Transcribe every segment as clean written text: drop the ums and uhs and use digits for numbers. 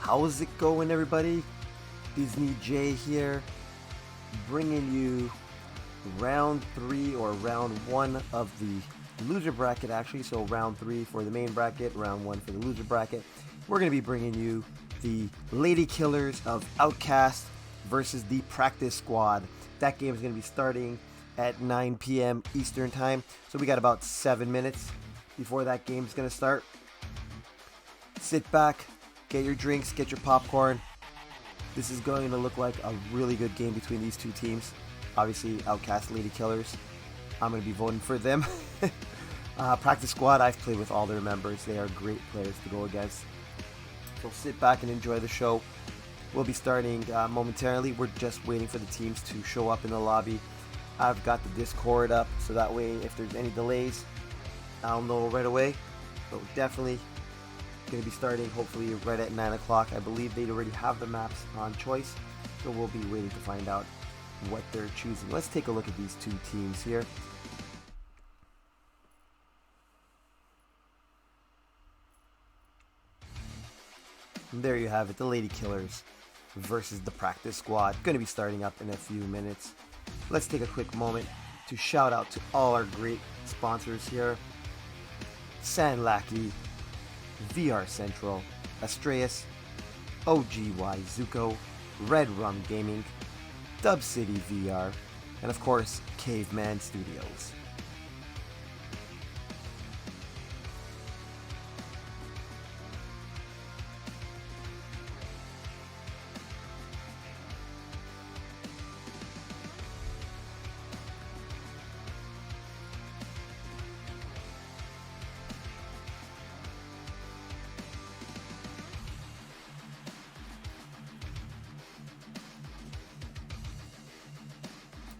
How's it going, everybody? Disney J here, bringing you round 3 or round 1 of the loser bracket, actually. So round 3 for the main bracket, round 1 for the loser bracket. We're going to be bringing you the Lady Killers of Outcast versus the Practice Squad. That game is going to be starting at 9 p.m. Eastern Time. So we got about 7 minutes before that game is going to start. Sit back, get your drinks, get your popcorn. This is going to look like a really good game between these two teams. Obviously, Outcast Lady Killers. I'm going to be voting for them. Practice Squad, I've played with all their members. They are great players to go against. So sit back and enjoy the show. We'll be starting momentarily. We're just waiting for the teams to show up in the lobby. I've got the Discord up, so that way if there's any delays, I'll know right away. But definitely going to be starting hopefully right at 9 o'clock. I believe they already have the maps on choice, so we'll be waiting to find out what they're choosing. Let's take a look at these two teams here. And there you have it, the Lady Killers versus the Practice Squad. Going to be starting up in a few minutes. Let's take a quick moment to shout out to all our great sponsors here. San Lackey, VR Central, Astreus, OGY Zuko, Red Rum Gaming, DubCity VR, and of course, Caveman Studios.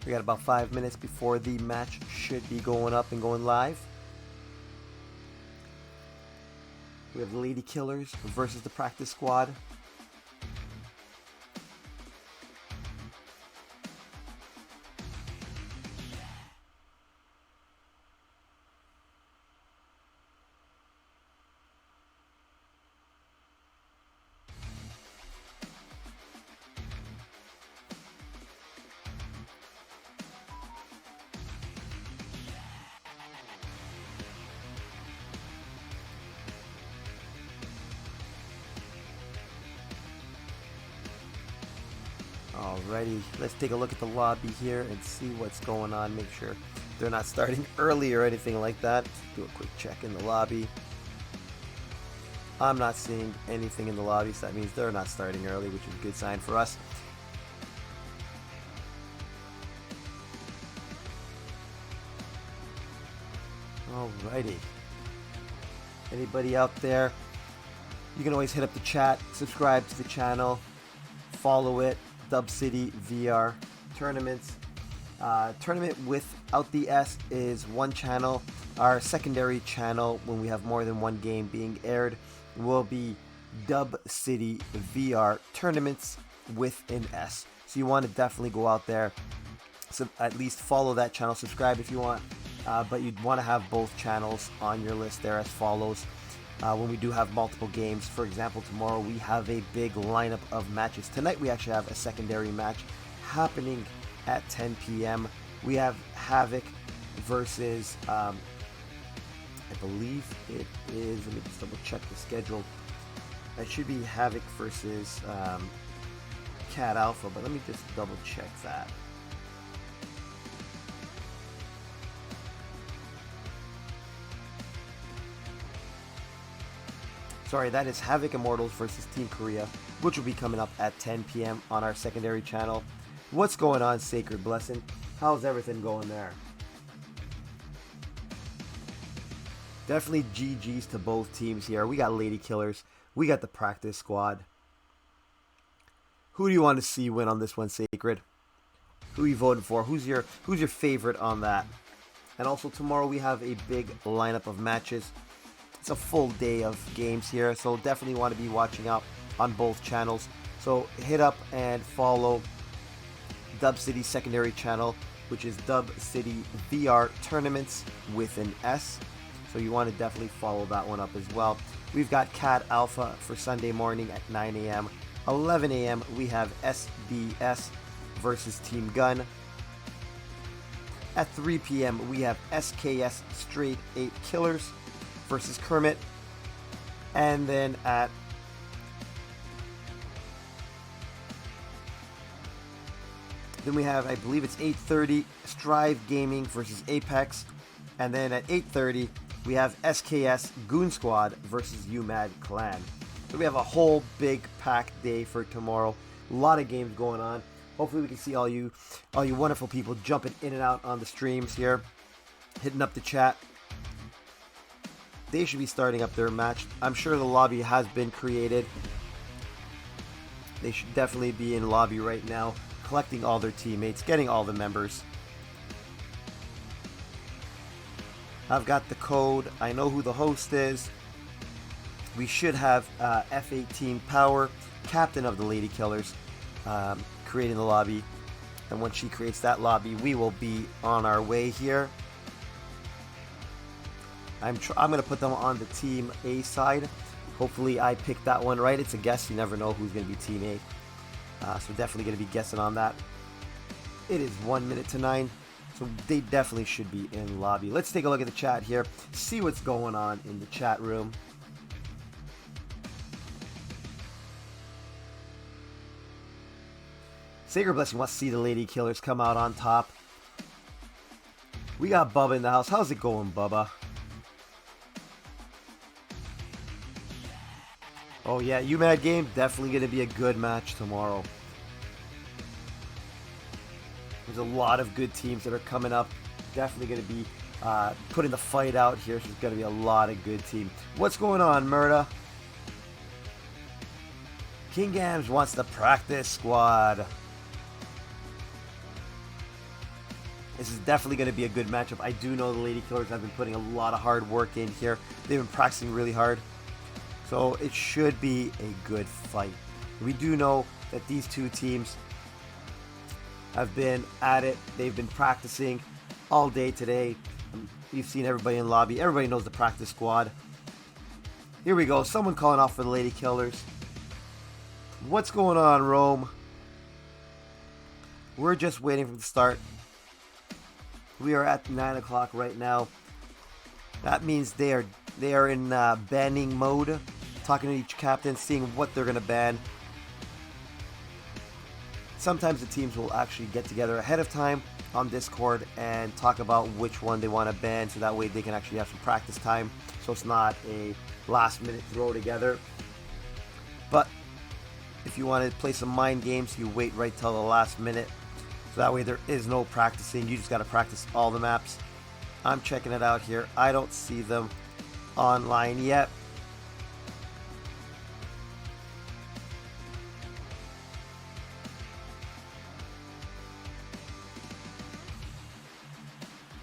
We got about 5 minutes before the match should be going up and going live. We have the Lady Killers versus the Practice Squad. Alrighty, let's take a look at the lobby here and see what's going on. Make sure they're not starting early or anything like that. Let's do a quick check in the lobby. I'm not seeing anything in the lobby, so that means they're not starting early, which is a good sign for us. Alrighty. Anybody out there? You can always hit up the chat, subscribe to the channel, follow it. DubCity VR tournaments. Tournament without the S is one channel. Our secondary channel, when we have more than one game being aired, will be DubCity VR tournaments with an S. So you want to definitely go out there, so at least follow that channel, subscribe if you want, but you'd want to have both channels on your list there as follows. When we do have multiple games, for example, tomorrow we have a big lineup of matches. Tonight we actually have a secondary match happening at 10 p.m. We have Havoc versus, I believe it is, let me just double check the schedule. It should be Havoc versus Cat Alpha, but let me just double check that. Sorry, that is Havoc Immortals versus Team Korea, which will be coming up at 10 p.m. on our secondary channel. What's going on, Sacred Blessing? How's everything going there? Definitely GG's to both teams here. We got Lady Killers. We got the Practice Squad. Who do you want to see win on this one, Sacred? Who are you voting for? Who's your favorite on that? And also tomorrow we have a big lineup of matches. It's a full day of games here, so definitely want to be watching out on both channels. So hit up and follow DubCity's secondary channel, which is DubCity VR Tournaments with an S. So you want to definitely follow that one up as well. we've got Cat Alpha for Sunday morning at 9 a.m. 11 a.m. we have SDS versus Team Gun. At 3 p.m. we have SKS Straight 8 Killers versus Kermit. And then at we have, I believe it's 8:30, Strive Gaming versus Apex. And then at 8:30, we have SKS Goon Squad versus UMAD Clan. So we have a whole big packed day for tomorrow. A lot of games going on. Hopefully we can see all you wonderful people jumping in and out on the streams here, hitting up the chat. They should be starting up their match. I'm sure the lobby has been created. They should definitely be in lobby right now, collecting all their teammates, getting all the members. I've got the code. I know who the host is. We should have F18 Power, captain of the Lady Killers, creating the lobby. And once she creates that lobby, we will be on our way here. I'm going to put them on the Team A side. Hopefully I picked that one right. It's a guess. You never know who's going to be Team A. So definitely going to be guessing on that. It is 1 minute to 9. So they definitely should be in lobby. Let's take a look at the chat here. See what's going on in the chat room. Sacred Blessing wants to see the Lady Killers come out on top. We got Bubba in the house. How's it going, Bubba? Oh yeah, UMAD game, definitely going to be a good match tomorrow. There's a lot of good teams that are coming up. Definitely going to be putting the fight out here. There's going to be a lot of good teams. What's going on, Murda? King Gams wants the practice squad. This is definitely going to be a good matchup. I do know the Lady Killers have been putting a lot of hard work in here. They've been practicing really hard. So it should be a good fight. We do know that these two teams have been at it. They've been practicing all day today. You've seen everybody in lobby. Everybody knows the practice squad. Here we go. Someone calling off for the Lady Killers. What's going on, Rome? We're just waiting for the start. We are at 9 o'clock right now. That means they are in banning mode. Talking to each captain, seeing what they're going to ban. Sometimes the teams will actually get together ahead of time on Discord and talk about which one they want to ban, so that way they can actually have some practice time, so it's not a last minute throw together. But if you want to play some mind games, you wait right till the last minute, so that way there is no practicing. You just got to practice all the maps. I'm checking it out here. I don't see them online yet.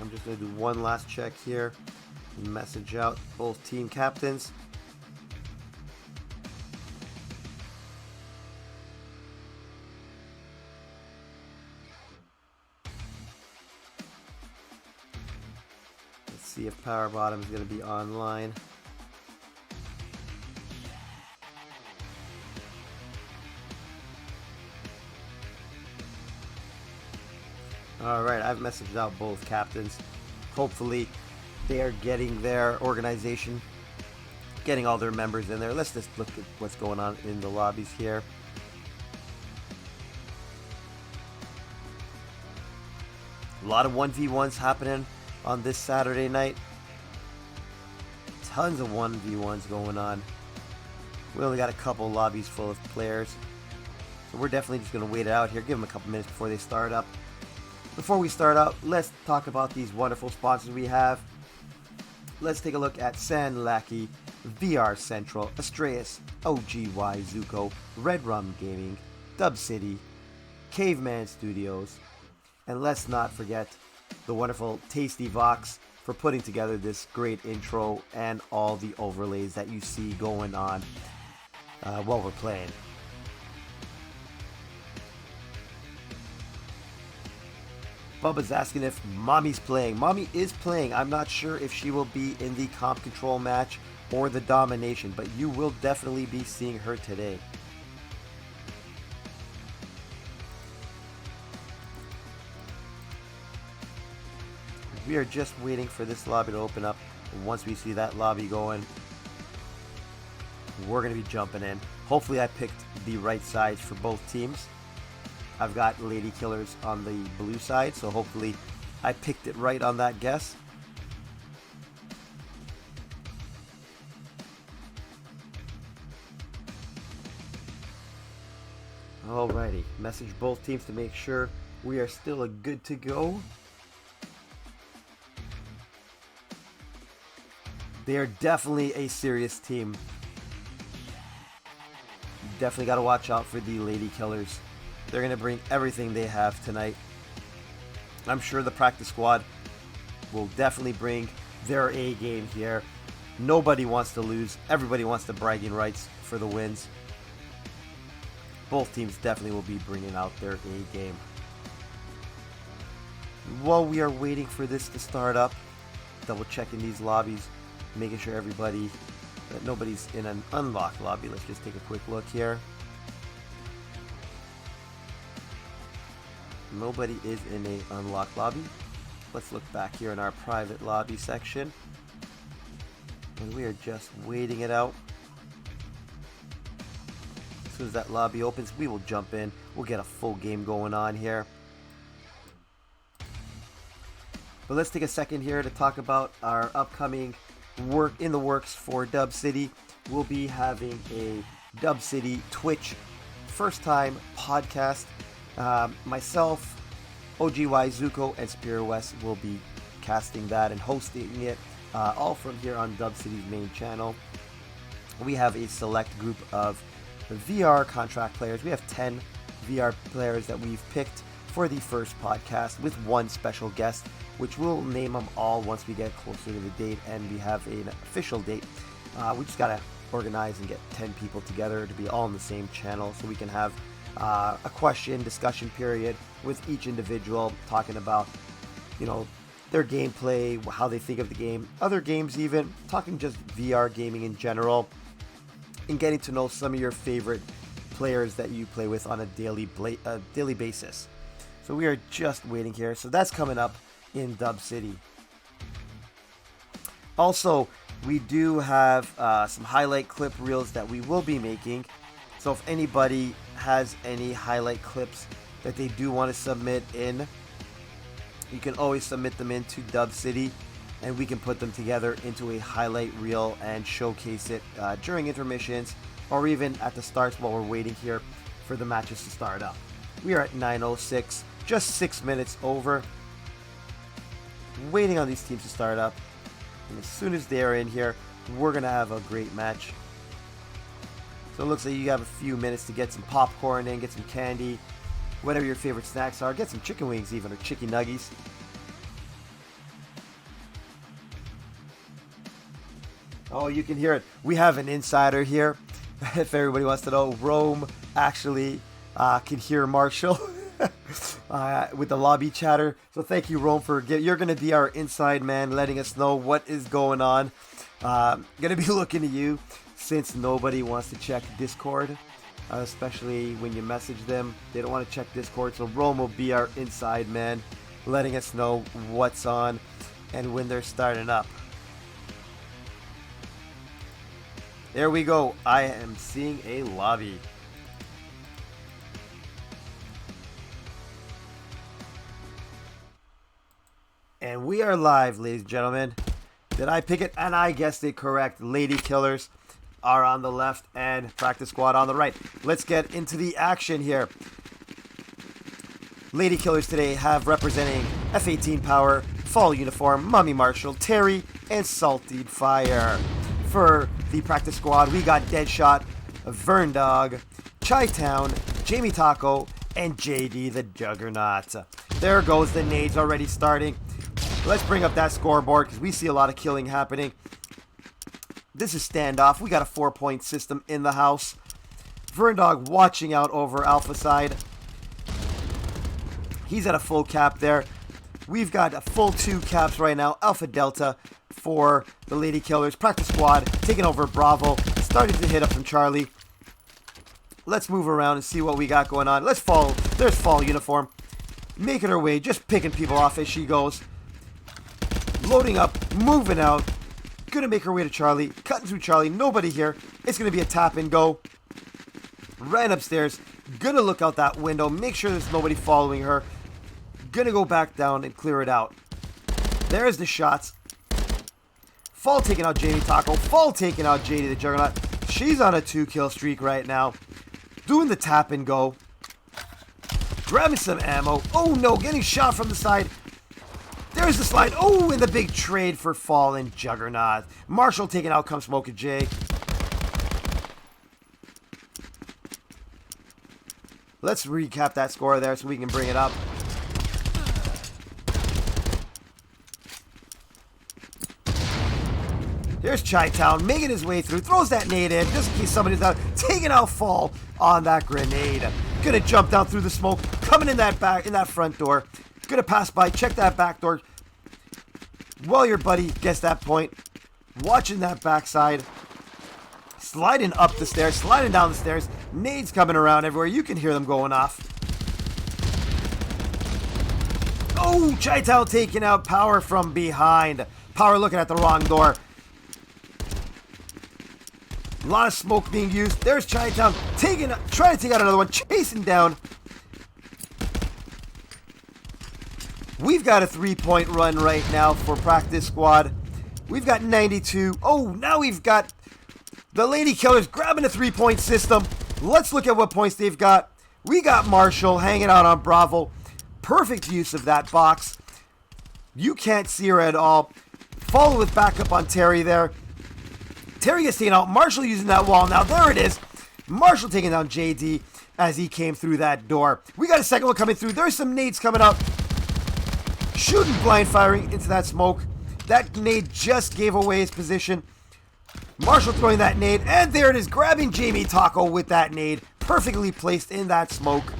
I'm just going to do one last check here. Message out both team captains. Let's see if Power Bottom is going to be online. Alright, I've messaged out both captains. Hopefully they are getting their organization, getting all their members in there. Let's just look at what's going on in the lobbies here. A lot of 1v1s happening on this Saturday night. Tons of 1v1s going on. We only got a couple lobbies full of players. So we're definitely just going to wait it out here. Give them a couple minutes before they start up. Before we start out, let's talk about these wonderful sponsors we have. Let's take a look at San Lackey, VR Central, Astraeus, OGY Zuko, Red Rum Gaming, DubCity, Caveman Studios, and let's not forget the wonderful Tasty Vox for putting together this great intro and all the overlays that you see going on while we're playing. Bubba's asking if Mommy's playing. Mommy is playing. I'm not sure if she will be in the comp control match or the domination, but you will definitely be seeing her today. We are just waiting for this lobby to open up. Once we see that lobby going, we're going to be jumping in. Hopefully I picked the right sides for both teams. I've got Lady Killers on the blue side, so hopefully I picked it right on that guess. Alrighty, message both teams to make sure we are still good to go. They are definitely a serious team. Definitely got to watch out for the Lady Killers. They're going to bring everything they have tonight. I'm sure the practice squad will definitely bring their A game here. Nobody wants to lose. Everybody wants the bragging rights for the wins. Both teams definitely will be bringing out their A game. While we are waiting for this to start up, double checking these lobbies, making sure that nobody's in an unlocked lobby. Let's just take a quick look here. Nobody is in a unlocked lobby. Let's look back here in our private lobby section. And we are just waiting it out. As soon as that lobby opens, we will jump in. We'll get a full game going on here. But let's take a second here to talk about our upcoming work in the works for DubCity. We'll be having a DubCity Twitch first time podcast. Myself, OGY Zuko, and Spear West will be casting that and hosting it, all from here on DubCity's main channel. We have a select group of VR contract players. We have 10 VR players that we've picked for the first podcast, with one special guest, which we'll name them all once we get closer to the date and we have an official date. We just gotta organize and get 10 people together to be all on the same channel so we can have a question discussion period with each individual, talking about, you know, their gameplay, how they think of the game, other games, even talking just VR gaming in general, and getting to know some of your favorite players that you play with on a daily basis. So we are just waiting here. So that's coming up in DubCity. Also, we do have some highlight clip reels that we will be making. So if anybody has any highlight clips that they do want to submit in, you can always submit them into DubCity, and we can put them together into a highlight reel and showcase it during intermissions, or even at the starts while we're waiting here for the matches to start up. We are at 9:06, just 6 minutes over, waiting on these teams to start up. And as soon as they're in here, we're going to have a great match. So it looks like you have a few minutes to get some popcorn in, get some candy, whatever your favorite snacks are. Get some chicken wings even, or chicken nuggies. Oh, you can hear it. We have an insider here. If everybody wants to know, Rome actually can hear Marshall with the lobby chatter. So thank you, Rome, for you're going to be our inside man, letting us know what is going on. Going to be looking to you, since nobody wants to check Discord, especially when you message them. They don't want to check Discord, so Rome will be our inside man, letting us know what's on and when they're starting up. There we go. I am seeing a lobby. And we are live, ladies and gentlemen. Did I pick it? And I guessed it correct. Lady Killers are on the left and Practice Squad on the right. Let's get into the action here. Lady Killers today have representing F-18 Power, Fall Uniform, Mummy Marshall, Terry, and Salted Fire. For the Practice Squad, we got Deadshot, Vern Dog, Chi-Town, Jamie Taco, and JD the Juggernaut. There goes the nades already starting. Let's bring up that scoreboard because we see a lot of killing happening. This is standoff. We got a 4-point system in the house. Verndog watching out over Alpha side. He's at a full cap there. We've got a full 2 caps right now. Alpha Delta for the Lady Killers. Practice squad taking over Bravo. Starting to hit up from Charlie. Let's move around and see what we got going on. Let's fall. There's Fall Uniform. Making her way, just picking people off as she goes. Loading up, moving out. Gonna make her way to Charlie. Cutting through Charlie. Nobody here. It's gonna be a tap and go. Ran upstairs. Gonna look out that window. Make sure there's nobody following her. Gonna go back down and clear it out. There's the shots. Fall taking out Jamie Taco. Fall taking out JD the Juggernaut. She's on a 2-kill streak right now. Doing the tap and go. Grabbing some ammo. Oh no, getting shot from the side. There's the slide. Oh, and the big trade for Fall and Juggernaut. Marshall taking out Come Smoke and Jay. Let's recap that score there so we can bring it up. Here's Chi-Town making his way through. Throws that nade in just in case somebody's out. Taking out Fall on that grenade. Gonna jump down through the smoke. Coming in that front door. Gonna pass by. Check that back door. While your buddy gets that point. Watching that backside. Sliding up the stairs. Sliding down the stairs. Nades coming around everywhere. You can hear them going off. Oh, Chi-Town taking out Power from behind. Power looking at the wrong door. A lot of smoke being used. There's Chi-Town trying to take out another one. Chasing down. We've got a 3-point run right now for practice squad. We've got 92. Oh, now we've got the Lady Killers grabbing a 3-point system. Let's look at what points they've got. We got Marshall hanging out on Bravo. Perfect use of that box. You can't see her at all. Follow with backup on Terry there. Terry gets taken out. Marshall using that wall. Now there it is. Marshall taking down JD as he came through that door. We got a second one coming through. There's some nades coming up. Shooting blind firing into that smoke. That nade just gave away his position. Marshall throwing that nade. And there it is. Grabbing Jamie Taco with that nade. Perfectly placed in that smoke.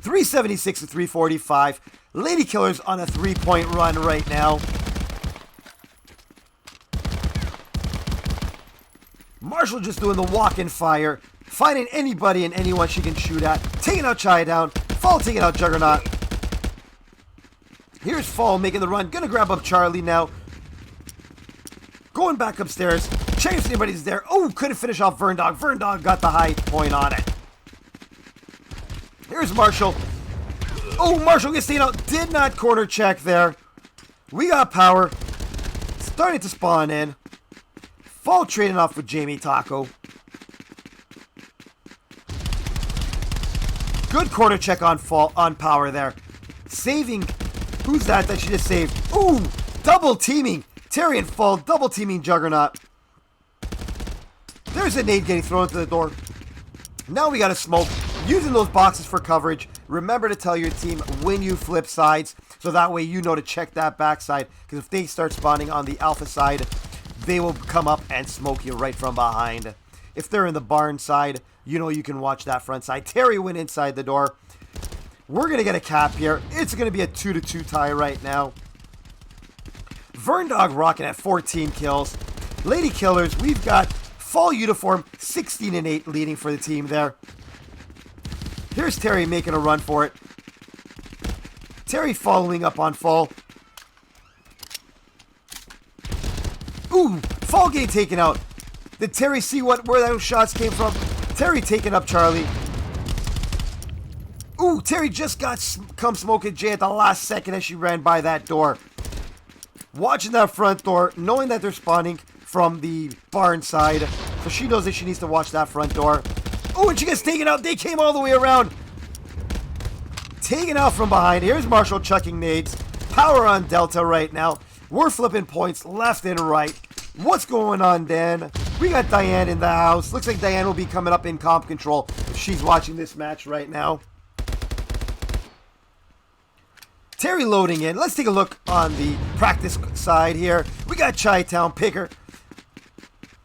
376 to 345. Lady Killers on a 3-point run right now. Marshall just doing the walk-in fire. Finding anybody and anyone she can shoot at. Taking out Chi-Town. Fall taking out Juggernaut. Here's Fall making the run. Gonna grab up Charlie now. Going back upstairs. Checking if anybody's there. Oh, couldn't finish off Verndog. Verndog got the high point on it. Here's Marshall. Oh, Marshall gets taken out. Did not corner check there. We got Power. Starting to spawn in. Fall trading off with Jamie Taco. Good corner check on Power there. Saving. Who's that she just saved? Ooh, double teaming. Terry and Fall double teaming Juggernaut. There's a nade getting thrown into the door. Now we got to smoke. Using those boxes for coverage. Remember to tell your team when you flip sides. So that way you know to check that backside. Because if they start spawning on the alpha side, they will come up and smoke you right from behind. If they're in the barn side, you know you can watch that front side. Terry went inside the door. We're going to get a cap here. It's going to be a 2-2 tie right now. Verndog rocking at 14 kills. Lady Killers, we've got Fall Uniform, 16-8 leading for the team there. Here's Terry making a run for it. Terry following up on Fall. Ooh, Fall getting taken out. Did Terry see where those shots came from? Terry taking up Charlie. Ooh, Terry just got Come Smoking Jay at the last second as she ran by that door. Watching that front door, knowing that they're spawning from the barn side. So she knows that she needs to watch that front door. Oh, and she gets taken out. They came all the way around. Taken out from behind. Here's Marshall chucking nades. Power on Delta right now. We're flipping points left and right. What's going on, Dan? We got Diane in the house. Looks like Diane will be coming up in comp control if she's watching this match right now. Terry loading in. Let's take a look on the practice side here. We got Chi-Town Picker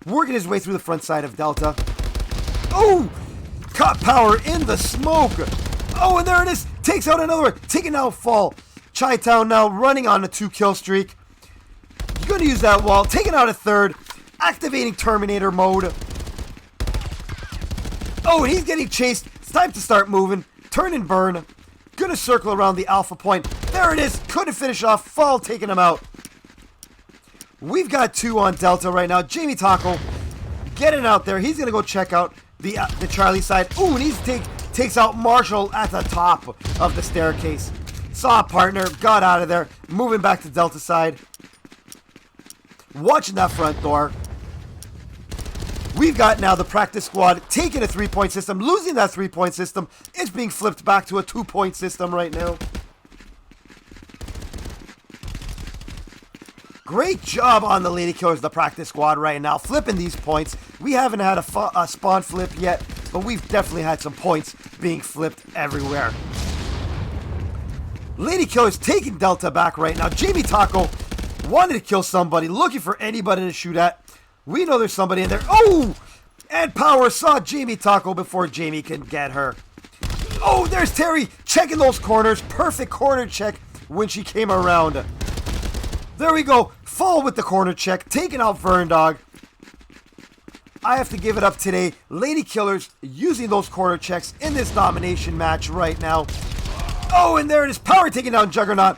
working his way through the front side of Delta. Oh! Caught Power in the smoke. Oh, and there it is. Takes out another one. Taking out Fall. Chi-Town now running on a 2-kill streak. You're going to use that wall. Taking out a third. Activating Terminator mode. Oh, and he's getting chased. It's time to start moving. Turn and burn. Going to circle around the alpha point. There it is. Couldn't finish off. Fall taking him out. We've got 2 on Delta right now. Jamie Taco getting out there. He's going to go check out the Charlie side. Ooh, and he takes out Marshall at the top of the staircase. Saw a partner. Got out of there. Moving back to Delta side. Watching that front door. We've got now the practice squad taking a 3-point system. Losing that 3-point system. It's being flipped back to a 2-point system right now. Great job on the Lady Killers, the practice squad right now, flipping these points. We haven't had a spawn flip yet, but we've definitely had some points being flipped everywhere. Lady Killers taking Delta back right now. Jamie Taco wanted to kill somebody, looking for anybody to shoot at. We know there's somebody in there. Oh! And Power saw Jamie Taco before Jamie can get her. Oh, there's Terry checking those corners. Perfect corner check when she came around. There we go. Fall with the corner check. Taking out Vern Dog. I have to give it up today. Lady Killers using those corner checks in this domination match right now. Oh, and there it is. Power taking down Juggernaut.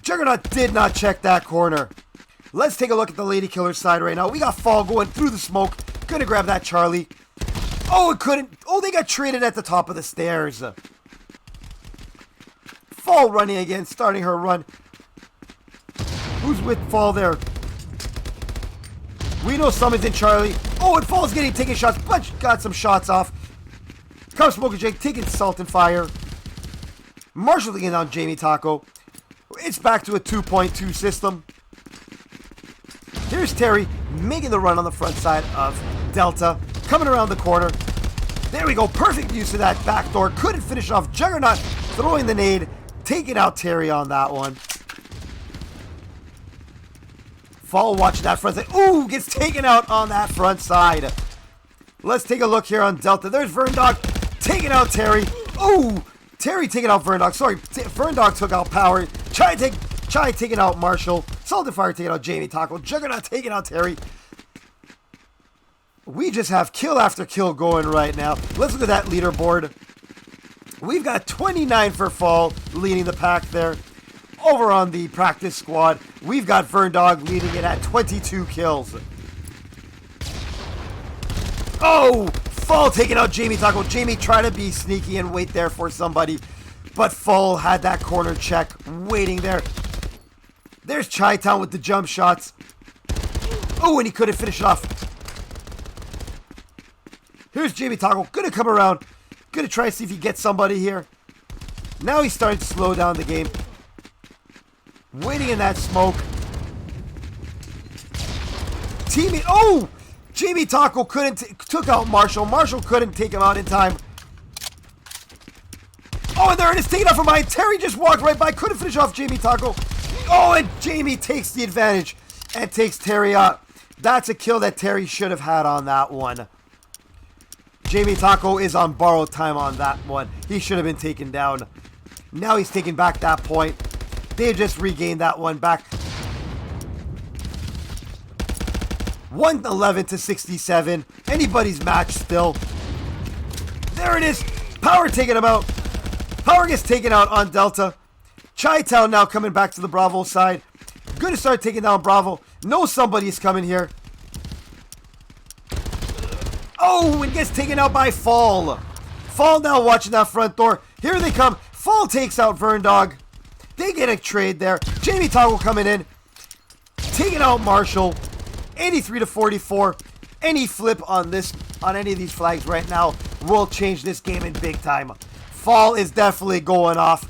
Juggernaut did not check that corner. Let's take a look at the Lady Killers side right now. We got Fall going through the smoke. Gonna grab that Charlie. Oh, it couldn't. Oh, they got traded at the top of the stairs. Fall running again, starting her run. Who's with Fall there? We know someone's in Charlie. Oh, and Fall's taking shots, but got some shots off. Comes Smoker Jake taking Salt and Fire. Marshall taking down Jamie Taco. It's back to a 2.2 system. Here's Terry making the run on the front side of Delta. Coming around the corner. There we go. Perfect use of that back door. Couldn't finish off. Juggernaut throwing the nade. Taking out Terry on that one. Fall watching that front side. Ooh, gets taken out on that front side. Let's take a look here on Delta. There's Vern Dog taking out Terry. Ooh, Terry taking out Vern Dog. Sorry, Vern Dog took out Power. Chai taking out Marshall. Salt and Fire taking out Jamie Taco. Juggernaut taking out Terry. We just have kill after kill going right now. Let's look at that leaderboard. We've got 29 for Fall leading the pack there. Over on the practice squad, we've got Vern Dog leading it at 22 kills. Oh! Fall taking out Jamie Taco. Jamie trying to be sneaky and wait there for somebody. But Fall had that corner check waiting there. There's Chi-Town with the jump shots. Oh, and he couldn't finish it off. Here's Jamie Taco. Gonna come around. Gonna try to see if he gets somebody here. Now he's starting to slow down the game. Waiting in that smoke. Teammate. Oh! Jamie Taco took out Marshall. Marshall couldn't take him out in time. Oh, and there it is. Taken out from behind. Terry just walked right by. Couldn't finish off Jamie Taco. Oh, and Jamie takes the advantage and takes Terry out. That's a kill that Terry should have had on that one. Jamie Taco is on borrowed time on that one. He should have been taken down. Now he's taking back that point. They just regained that one back. 111 to 67. Anybody's match still. There it is. Power taking him out. Power gets taken out on Delta. Chi-Town now coming back to the Bravo side. Gonna start taking down Bravo. Know somebody's coming here. Oh, and gets taken out by Fall. Fall now watching that front door. Here they come. Fall takes out Vern Dog. They get a trade there. Jamie Taco coming in. Taking out Marshall. 83 to 44. Any flip on any of these flags right now will change this game in big time. Fall is definitely going off.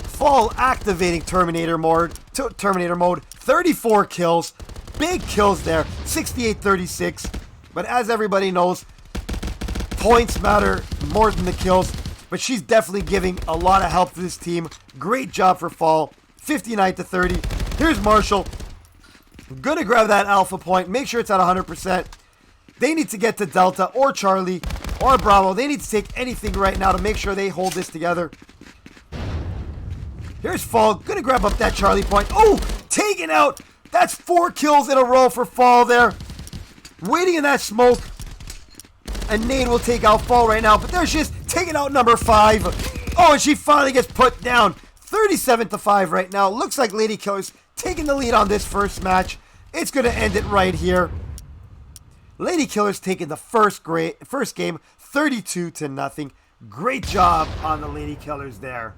Fall activating Terminator mode. 34 kills. Big kills there. 68-36. But as everybody knows, points matter more than the kills. But she's definitely giving a lot of help to this team. Great job for Fall. 59 to 30. Here's Marshall. Gonna grab that alpha point. Make sure it's at 100%. They need to get to Delta or Charlie or Bravo. They need to take anything right now to make sure they hold this together. Here's Fall, gonna grab up that Charlie point. Oh, taken out. That's 4 kills in a row for Fall there. Waiting in that smoke. And Nade will take out Fall right now, but there she is, taking out number 5. Oh, and she finally gets put down. 37-5 right now. Looks like Lady Killers taking the lead on this first match. It's gonna end it right here. Lady Killers taking the first game, 32-0. Great job on the Lady Killers there.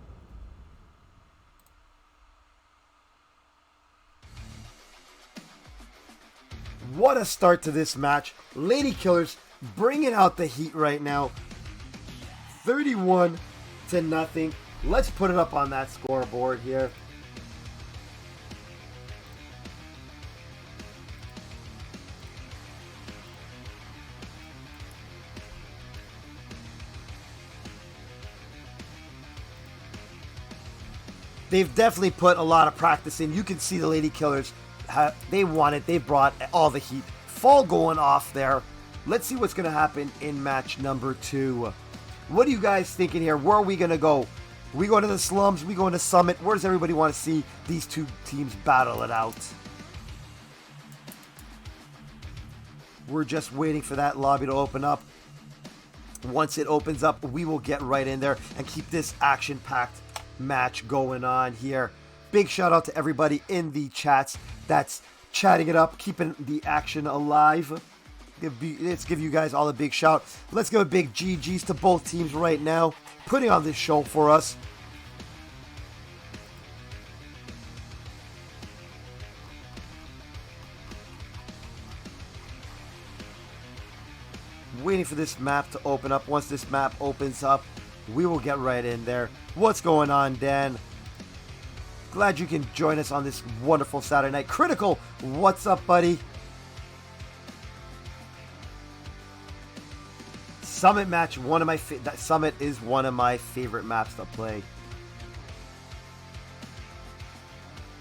What a start to this match. Lady Killers bringing out the heat right now. 31-0. Let's put it up on that scoreboard here. They've definitely put a lot of practice in. You can see the Lady Killers, they won it. They brought all the heat. Fall going off there. Let's see what's going to happen in match number 2. What are you guys thinking here? Where are we going to go? We going to the slums? We going to Summit? Where does everybody want to see these two teams battle it out? We're just waiting for that lobby to open up. Once it opens up, we will get right in there and keep this action-packed match going on here. Big shout out to everybody in the chats that's chatting it up, keeping the action alive. Let's give you guys all a big shout. Let's give a big GG's to both teams right now, putting on this show for us. Waiting for this map to open up. Once this map opens up, we will get right in there. What's going on, Dan? Glad you can join us on this wonderful Saturday night. Critical, what's up, buddy? Summit match, Summit is one of my favorite maps to play.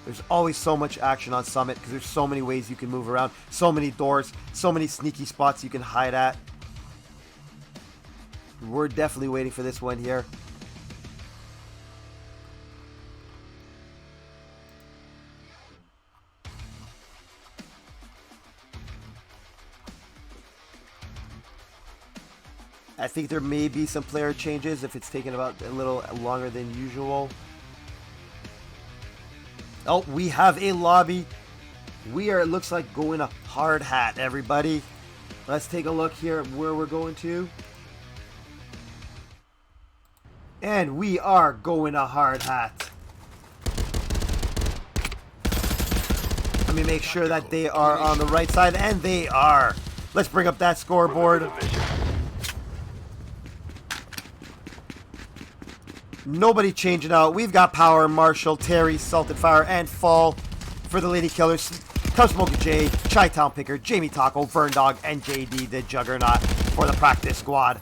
There's always so much action on Summit because there's so many ways you can move around, so many doors, so many sneaky spots you can hide at. We're definitely waiting for this one here. I think there may be some player changes if it's taking about a little longer than usual. Oh, we have a lobby. We are, it looks like, going to Hard Hat, everybody. Let's take a look here at where we're going to. And we are going to Hard Hat. Let me make sure that they are on the right side, and they are. Let's bring up that scoreboard. Nobody changing out. We've got Power, Marshall, Terry, Salted Fire, and Fall for the Lady Killers. Come Smoky J, Chi-Town Picker, Jamie Taco, Vern Dog, and JD the Juggernaut for the practice squad.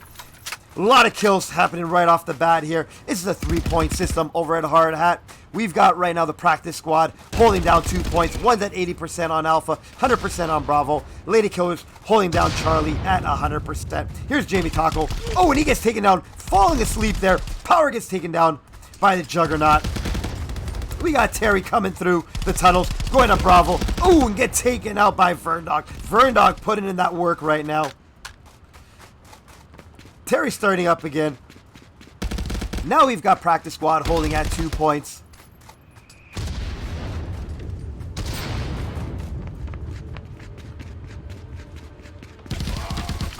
A lot of kills happening right off the bat here. This is a 3-point system over at Hard Hat. We've got right now the practice squad holding down 2 points. One's at 80% on Alpha, 100% on Bravo. Lady Killers holding down Charlie at 100%. Here's Jamie Taco. Oh, and he gets taken down, falling asleep there. Power gets taken down by the Juggernaut. We got Terry coming through the tunnels, going to Bravo. Oh, and get taken out by Vern Dog. Vern Dog putting in that work right now. Terry starting up again. Now we've got practice squad holding at 2 points.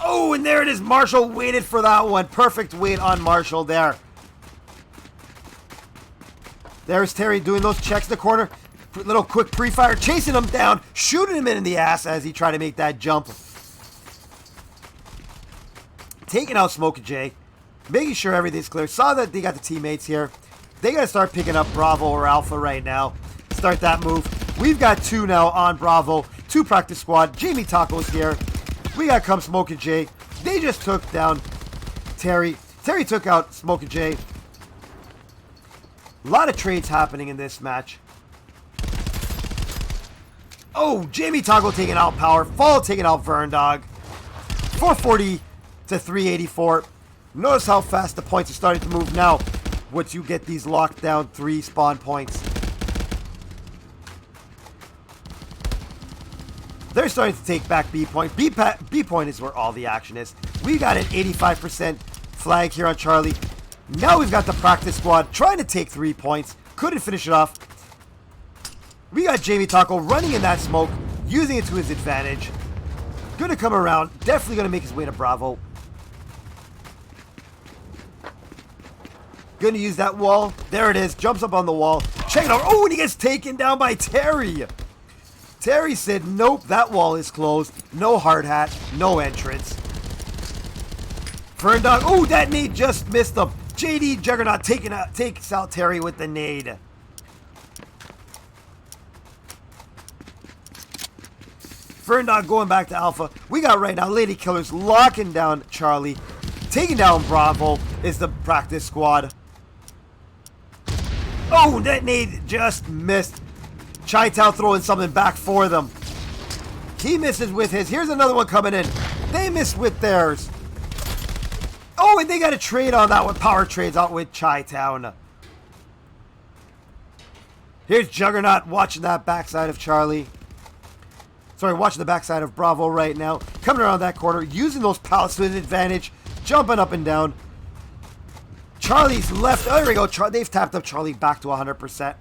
Oh, and there it is. Marshall waited for that one. Perfect wait on Marshall there. There's Terry doing those checks in the corner. Little quick pre-fire, chasing him down, shooting him in the ass as he tried to make that jump. Taking out Smokey J, making sure everything's clear. Saw that they got the teammates here. They got to start picking up Bravo or Alpha right now. Start that move. We've got 2 now on Bravo. 2 practice squad. Jamie Taco's here. We got Come Smokey J. They just took down Terry. Terry took out Smokey J. A lot of trades happening in this match. Oh, Jamie Taco taking out Power. Fall taking out Vern Dog. 440 to 384. Notice how fast the points are starting to move now. once you get these lockdown 3 spawn points. They're starting to take back B point. B point is where all the action is. We got an 85% flag here on Charlie. Now we've got the practice squad trying to take 3 points. Couldn't finish it off. We got Jamie Taco running in that smoke, using it to his advantage. Gonna come around. Definitely gonna make his way to Bravo. Gonna use that wall. There it is. Jumps up on the wall. Check it out. Oh, and he gets taken down by Terry. Terry said, nope, that wall is closed. No hard hat. No entrance. Ferndog. Oh, that nade just missed him. JD Juggernaut takes out Terry with the nade. Ferndog going back to Alpha. We got right now Lady Killers locking down Charlie. Taking down Bravo is the practice squad. Oh, that nade just missed. Chi-Town throwing something back for them. He misses with his. Here's another one coming in. They miss with theirs. Oh, and they got a trade on that one. Power trades out with Chi-Town. Here's Juggernaut watching that backside of Charlie. Sorry, watching the backside of Bravo right now. Coming around that corner, using those pallets to his advantage. Jumping up and down. Charlie's left. Oh, there we go. They've tapped up Charlie back to 100%.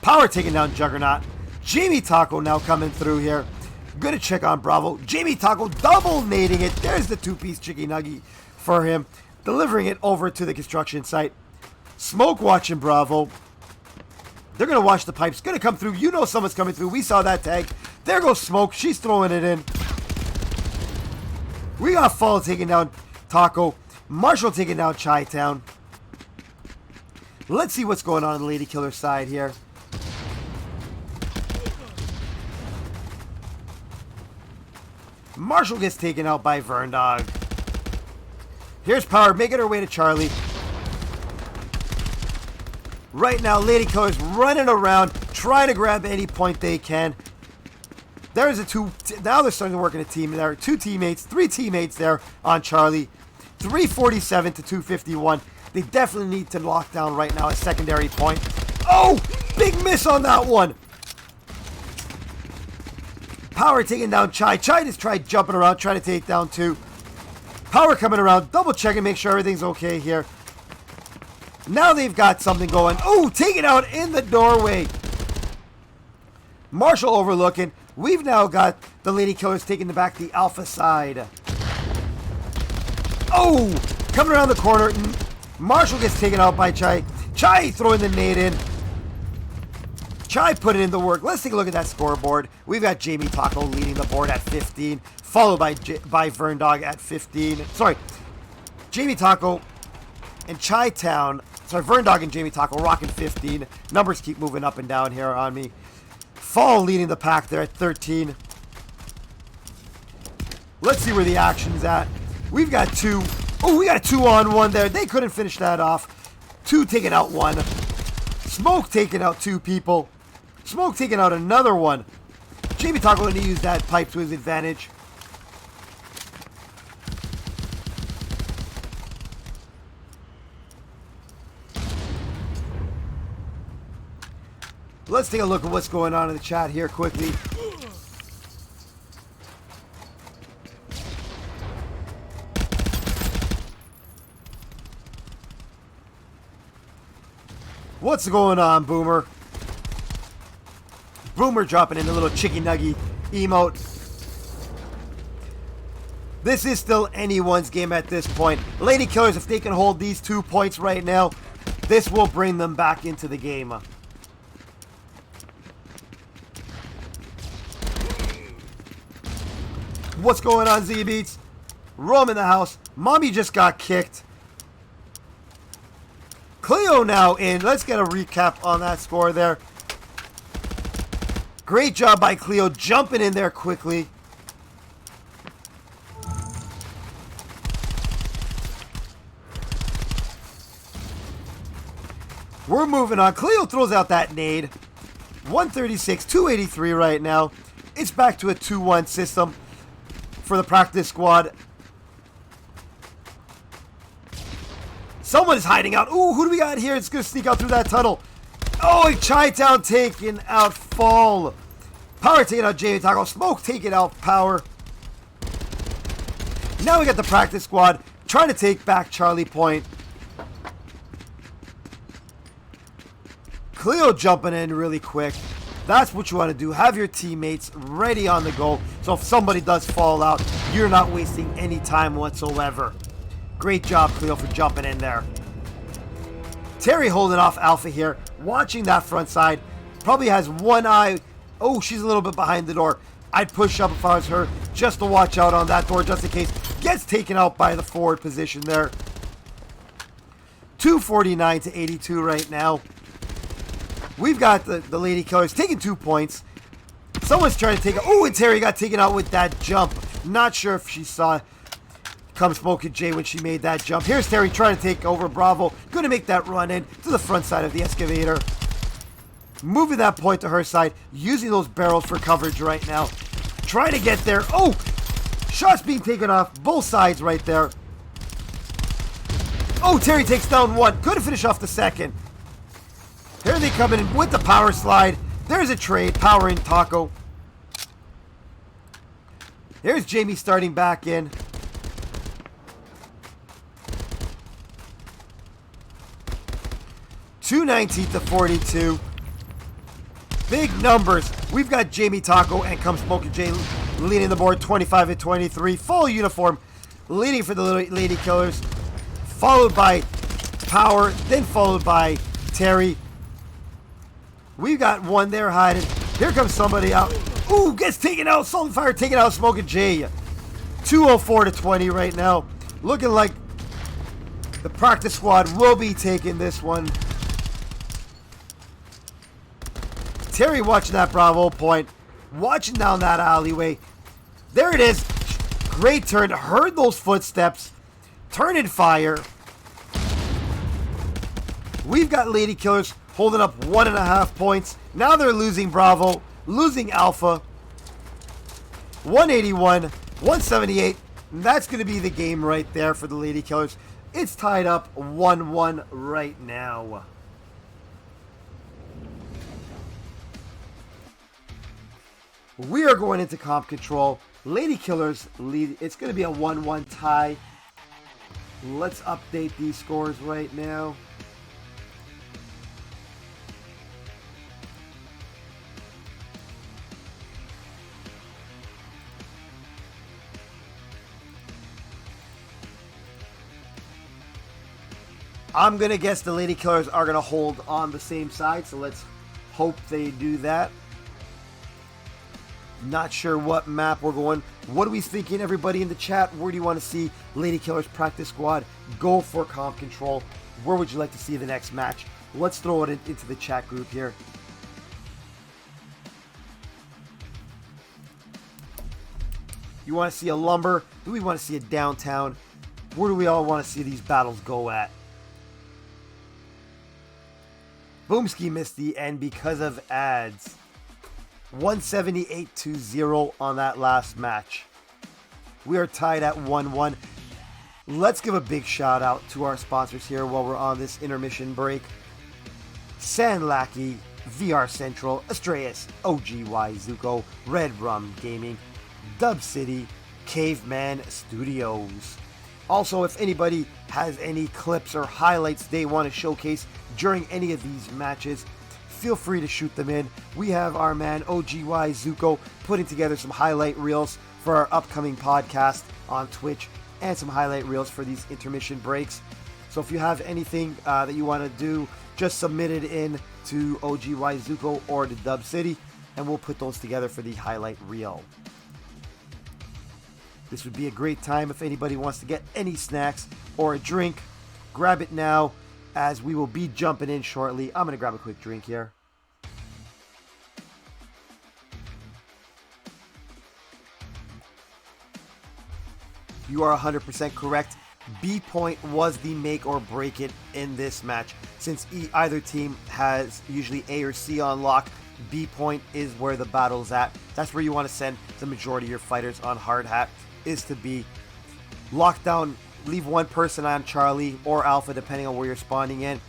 Power taking down Juggernaut. Jamie Taco now coming through here. Gonna check on Bravo. Jamie Taco double nading it. There's the 2-piece chicky nugget for him. Delivering it over to the construction site. Smoke watching Bravo. They're gonna watch the pipes. Gonna come through. You know someone's coming through. We saw that tag. There goes Smoke. She's throwing it in. We got Fall taking down Taco. Marshall taking down Chi-Town. Let's see what's going on the Lady Killer side here. Marshall gets taken out by Verndog. Here's Power making her way to Charlie. Right now, Lady Killer's running around, trying to grab any point they can. There's now they're starting to work in a team. There are 2 teammates, 3 teammates there on Charlie. 347 to 251. They definitely need to lock down right now a secondary point. Oh, big miss on that one. Power taking down Chai. Chai just tried jumping around, trying to take down 2. Power coming around, double checking, make sure everything's okay here. Now they've got something going. Oh, taken out in the doorway. Marshall overlooking. We've now got the Lady Killers taking the back the Alpha side. Oh, coming around the corner. Marshall gets taken out by Chai. Chai throwing the nade in. Chai putting in the work. Let's take a look at that scoreboard. We've got Jamie Taco leading the board at 15, followed by Verndog at 15. Sorry, Jamie Taco and Chi-Town. Sorry, Verndog and Jamie Taco rocking 15. Numbers keep moving up and down here on me. Fall leading the pack there at 13. Let's see where the action's at. We've got 2. Oh, we got a 2-on-1 there. They couldn't finish that off. 2 taking out 1. Smoke taking out 2 people. Smoke taking out another one. Jamie Taco going to use that pipe to his advantage. Let's take a look at what's going on in the chat here quickly. What's going on, Boomer? Boomer dropping in a little chicky nuggy emote. This is still anyone's game at this point. Lady Killers, if they can hold these 2 points right now, this will bring them back into the game. What's going on, Z-Beats? Rome in the house. Mommy just got kicked. Cleo now in. Let's get a recap on that score there. Great job by Cleo jumping in there quickly. We're moving on. Cleo throws out that nade. 136, 283 right now. It's back to a 2-1 system for the practice squad. Someone is hiding out. Ooh, who do we got here? It's going to sneak out through that tunnel. Oh, Chi-Town taking out Fall. Power taking out Jamie Taco. Smoke taking out Power. Now we got the practice squad trying to take back Charlie Point. Cleo jumping in really quick. That's what you want to do. Have your teammates ready on the go. So if somebody does fall out, you're not wasting any time whatsoever. Great job, Cleo, for jumping in there. Terry holding off Alpha here. Watching that front side. Probably has one eye. Oh, she's a little bit behind the door. I'd push up if I was her just to watch out on that door just in case. Gets taken out by the forward position there. 249 to 82 right now. We've got the Lady Killers taking 2 points. Someone's trying to take it. Oh, and Terry got taken out with that jump. Not sure if she saw Come Smoking Jay when she made that jump. Here's Terry trying to take over Bravo. Going to make that run in to the front side of the excavator. Moving that point to her side. Using those barrels for coverage right now. Trying to get there. Oh! Shots being taken off. Both sides right there. Oh, Terry takes down one. Couldn't finish off the second. Here they come in with the power slide. There's a trade. Power in Taco. There's Jamie starting back in. $219 to 42. Big numbers. We've got Jamie Taco and Come Smoking Jay leading the board 25 to 23. Full uniform leading for the Lady Killers. Followed by Power. Then followed by Terry. We've got one there hiding. Here comes somebody out. Ooh, gets taken out. Salt Fire taking out Smoking Jay. 204 to 20 right now. Looking like the practice squad will be taking this one. Terry watching that Bravo point. Watching down that alleyway. There it is. Great turn. Heard those footsteps. Turn and fire. We've got Lady Killers holding up 1.5 points. Now they're losing Bravo. Losing Alpha. 181. 178. And that's going to be the game right there for the Lady Killers. It's tied up 1-1 right now. We are going into comp control. Lady Killers lead. It's going to be a 1-1 tie. Let's update these scores right now. I'm going to guess the Lady Killers are going to hold on the same side, so let's hope they do that. Not sure what map we're going. What are we thinking, everybody in the chat? Where do you want to see Lady Killers practice squad go for comp control? Where would you like to see the next match? Let's throw it into the chat group here. You want to see a lumber? Do we want to see a downtown? Where do we all want to see these battles go at? Boomski missed the end because of ads. 178 to 0 on that last match. We are tied at 1-1. Let's give a big shout out to our sponsors here while we're on this intermission break. San Lackey, VR Central, Astraeus, OGY Zuko, Red Rum Gaming, DubCity, Caveman Studios. Also, if anybody has any clips or highlights they want to showcase during any of these matches, feel free to shoot them in. We have our man OGY Zuko putting together some highlight reels for our upcoming podcast on Twitch and some highlight reels for these intermission breaks. So if you have anything that you want to do, just submit it in to OGY Zuko or to DubCity and we'll put those together for the highlight reel. This would be a great time if anybody wants to get any snacks or a drink. Grab it now, as we will be jumping in shortly. I'm going to grab a quick drink here. You are 100% correct. B point was the make or break it in this match. Since either team has usually A or C on lock, B point is where the battle's at. That's where you want to send the majority of your fighters on hard hat, is to be locked down leave one person on Charlie or Alpha, depending on where you're spawning in.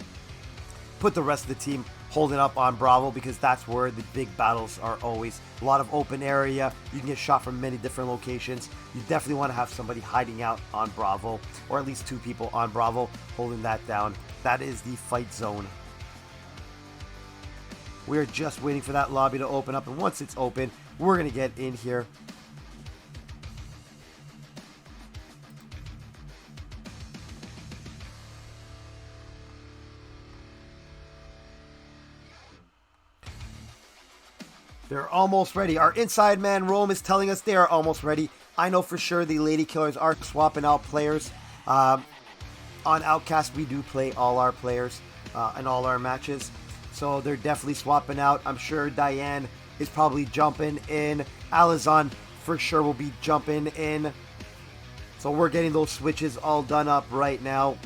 Put the rest of the team holding up on Bravo, because that's where the big battles are always. A lot of open area. You can get shot from many different locations. You definitely want to have somebody hiding out on Bravo, or at least 2 people on Bravo holding that down. That is the fight zone. We are just waiting for that lobby to open up, and once it's open, we're going to get in here. They're almost ready. Our inside man, Rome, is telling us they are almost ready. I know for sure the Lady Killers are swapping out players. On Outcast, we do play all our players in all our matches. So they're definitely swapping out. I'm sure Diane is probably jumping in. Alizon for sure will be jumping in. So we're getting those switches all done up right now.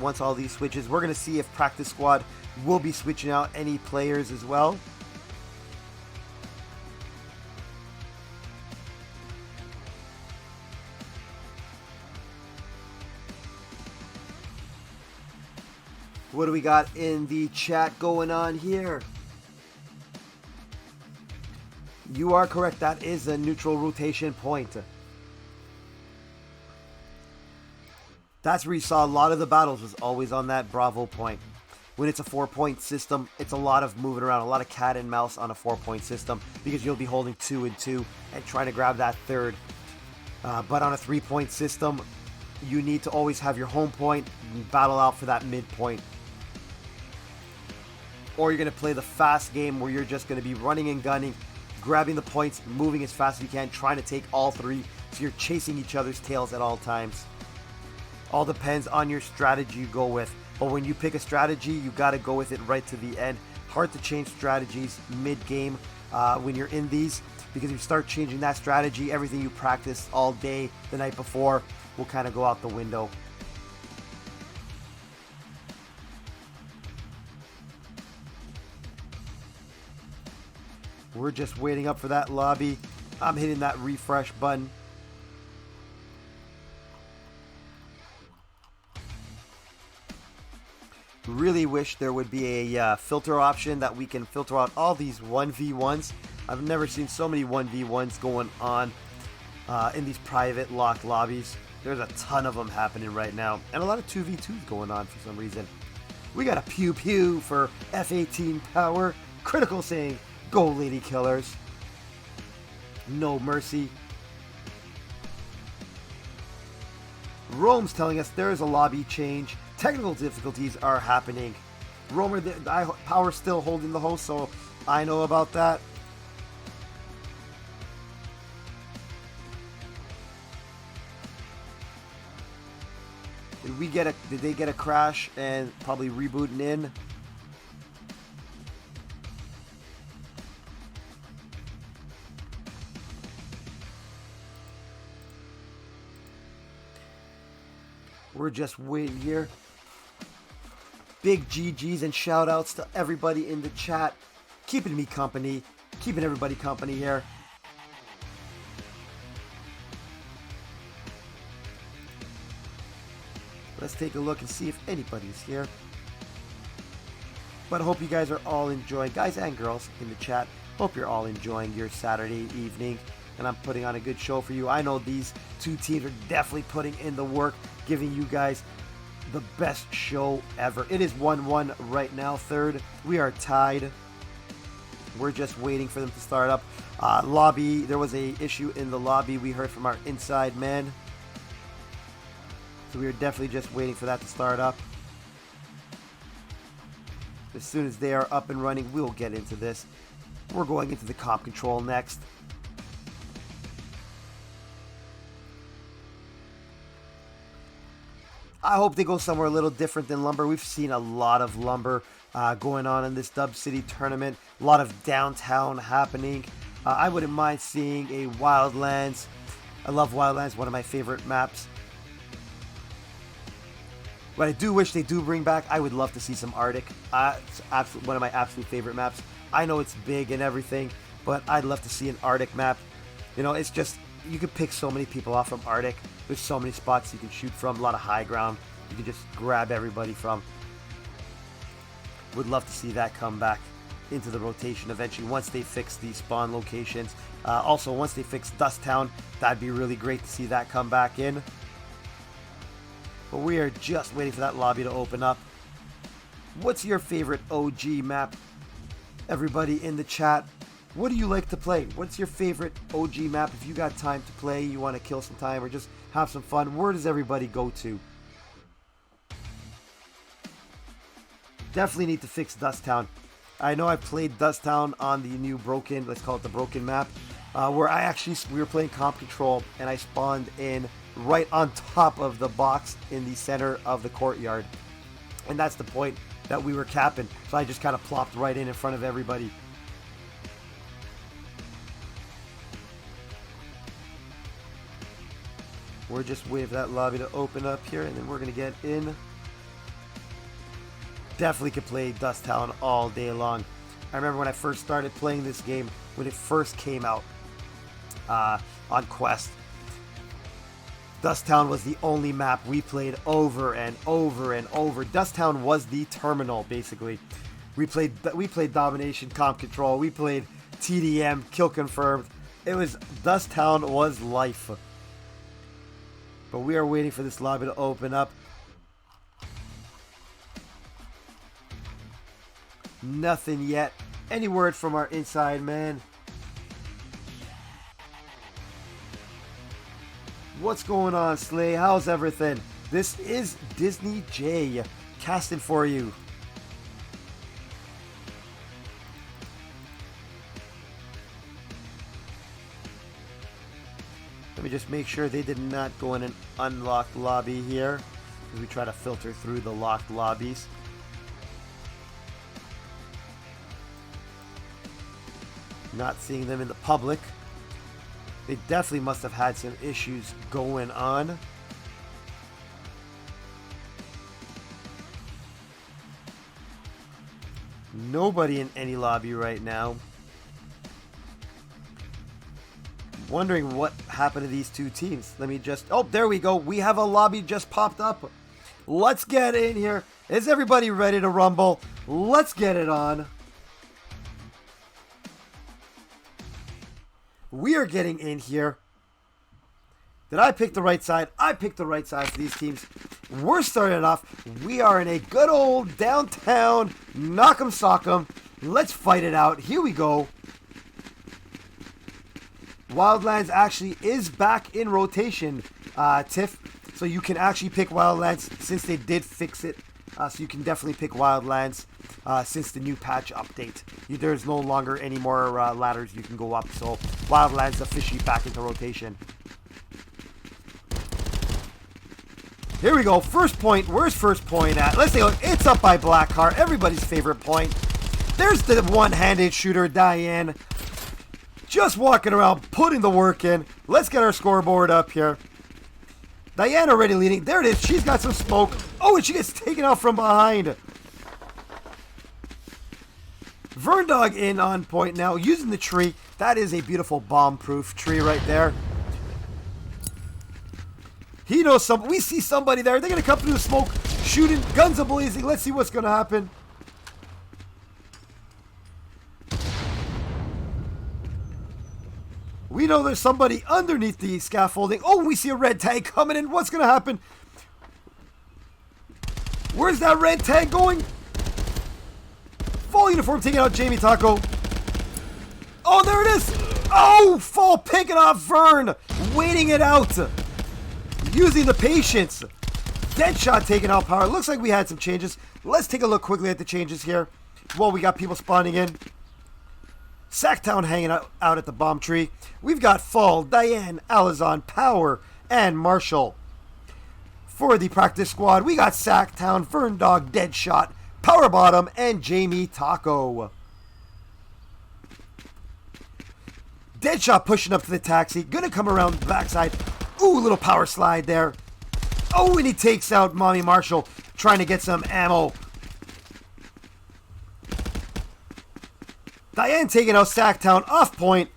Once all these switches, we're going to see if Practice Squad will be switching out any players as well. What do we got in the chat going on here? You are correct. That is a neutral rotation point. That's where you saw a lot of the battles, was always on that Bravo point. When it's a 4-point system, it's a lot of moving around, a lot of cat and mouse on a 4-point system, because you'll be holding 2 and 2 and trying to grab that third. But on a 3-point system, you need to always have your home point and battle out for that midpoint. Or you're going to play the fast game where you're just going to be running and gunning, grabbing the points, moving as fast as you can, trying to take all 3, so you're chasing each other's tails at all times. All depends on your strategy you go with. But when you pick a strategy, you got to go with it right to the end. Hard to change strategies mid-game when you're in these, because if you start changing that strategy, everything you practiced all day the night before will kind of go out the window. We're just waiting up for that lobby. I'm hitting that refresh button. Really wish there would be a filter option that we can filter out all these 1v1s. I've never seen so many 1v1s going on in these private locked lobbies. There's a ton of them happening right now, and a lot of 2v2s going on for some reason. We got a pew pew for F18 power. Critical saying, go Lady Killers. No mercy. Rome's telling us there is a lobby change. Technical difficulties are happening. Romer, Power's still holding the host, so I know about that. Did they get a crash and probably rebooting in? We're just waiting here. Big GGs and shout outs to everybody in the chat. Keeping me company. Keeping everybody company here. Let's take a look and see if anybody's here. But I hope you guys are all enjoying, guys and girls in the chat, hope you're all enjoying your Saturday evening. And I'm putting on a good show for you. I know these 2 teams are definitely putting in the work, giving you guys the best show ever. It is 1-1 right now, third. We are tied. We're just waiting for them to start up. Lobby, there was a issue in the lobby. We heard from our inside man. So we are definitely just waiting for that to start up. As soon as they are up and running, we'll get into this. We're going into the comp control next. I hope they go somewhere a little different than Lumber. We've seen a lot of Lumber going on in this DubCity tournament. A lot of downtown happening. I wouldn't mind seeing a Wildlands. I love Wildlands, one of my favorite maps. But I do wish they do bring back, I would love to see some Arctic. It's one of my absolute favorite maps. I know it's big and everything, but I'd love to see an Arctic map. You know, it's just, you can pick so many people off from Arctic. There's so many spots you can shoot from, a lot of high ground you can just grab everybody from. Would love to see that come back into the rotation eventually once they fix the spawn locations. Also, once they fix Dust Town, that'd be really great to see that come back in. But we are just waiting for that lobby to open up. What's your favorite OG map? Everybody in the chat, what do you like to play? What's your favorite OG map? If you got time to play, you want to kill some time or just have some fun, where does everybody go to? Definitely need to fix Dust Town. I know I played Dust Town on the new broken, let's call it the broken map, where we were playing Comp Control and I spawned in right on top of the box in the center of the courtyard. And that's the point that we were capping. So I just kind of plopped right in front of everybody. We're just waiting for that lobby to open up here, and then we're going to get in. Definitely could play Dust Town all day long. I remember when I first started playing this game, when it first came out on Quest. Dust Town was the only map we played over and over and over. Dust Town was the terminal, basically. We played Domination, Comp Control. We played TDM, Kill Confirmed. Dust Town was life. But we are waiting for this lobby to open up. Nothing yet. Any word from our inside man? What's going on, Slay? How's everything? This is Disney J casting for you. Let me just make sure they did not go in an unlocked lobby here, as we try to filter through the locked lobbies. Not seeing them in the public. They definitely must have had some issues going on. Nobody in any lobby right now. Wondering what happened to these two teams. Let me just... Oh, there we go. We have a lobby just popped up. Let's get in here. Is everybody ready to rumble? Let's get it on. We are getting in here. Did I pick the right side? I picked the right side for these teams. We're starting off. We are in a good old downtown knock'em sock'em. Let's fight it out. Here we go. Wildlands actually is back in rotation, Tiff. So you can actually pick Wildlands since they did fix it. So you can definitely pick Wildlands since the new patch update. There's no longer any more ladders you can go up. So Wildlands officially back into rotation. Here we go. First point. Where's first point at? Let's take a look. It's up by Blackheart. Everybody's favorite point. There's the one-handed shooter, Diane. Just walking around, putting the work in. Let's get our scoreboard up here. Diane already leading. There it is. She's got some smoke. Oh, and she gets taken out from behind. Verndog in on point now, using the tree. That is a beautiful bomb-proof tree right there. He knows we see somebody there. They're going to come through the smoke, shooting, guns a-blazing. Let's see what's going to happen. We know there's somebody underneath the scaffolding. Oh, we see a red tag coming in. What's going to happen? Where's that red tag going? Full uniform taking out Jamie Taco. Oh, there it is. Oh, full picking off Vern. Waiting it out. Using the patience. Deadshot taking out Power. Looks like we had some changes. Let's take a look quickly at the changes here. Well, we got people spawning in. Sacktown hanging out at the bomb tree. We've got Fall, Diane, Alizon, Power, and Marshall. For the practice squad, we got Sacktown, Verndog, Deadshot, Power Bottom, and Jamie Taco. Deadshot pushing up to the taxi. Gonna come around the backside. Ooh, little power slide there. Oh, and he takes out Mommy Marshall, trying to get some ammo. Diane taking out Sacktown off point.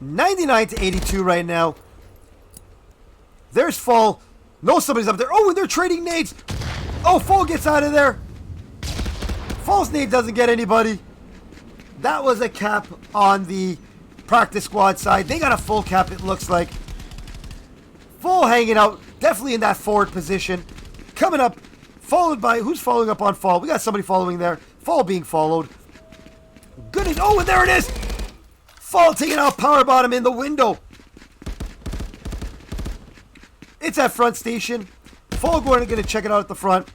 99 to 82 right now. There's Fall. No, somebody's up there. Oh, and they're trading nades. Oh, Fall gets out of there. Fall's nade doesn't get anybody. That was a cap on the practice squad side. They got a full cap, it looks like. Fall hanging out. Definitely in that forward position. Coming up. Followed by... Who's following up on Fall? We got somebody following there. Fall being followed. Good. Oh, and there it is. Fall taking out Power Bottom in the window. It's at front station. Fall going to check it out at the front.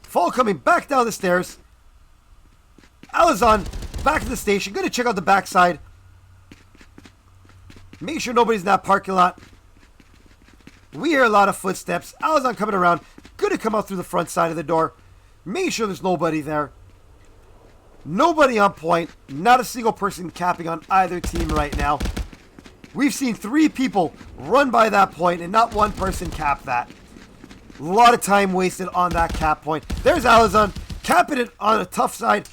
Fall coming back down the stairs. Alizon back to the station. Going to check out the backside. Make sure nobody's in that parking lot. We hear a lot of footsteps. Alizon coming around. Going to come out through the front side of the door. Make sure there's nobody there. Nobody on point. Not a single person capping on either team right now. We've seen 3 people run by that point and not one person cap that. A lot of time wasted on that cap point. There's Alizon capping it on a tough side.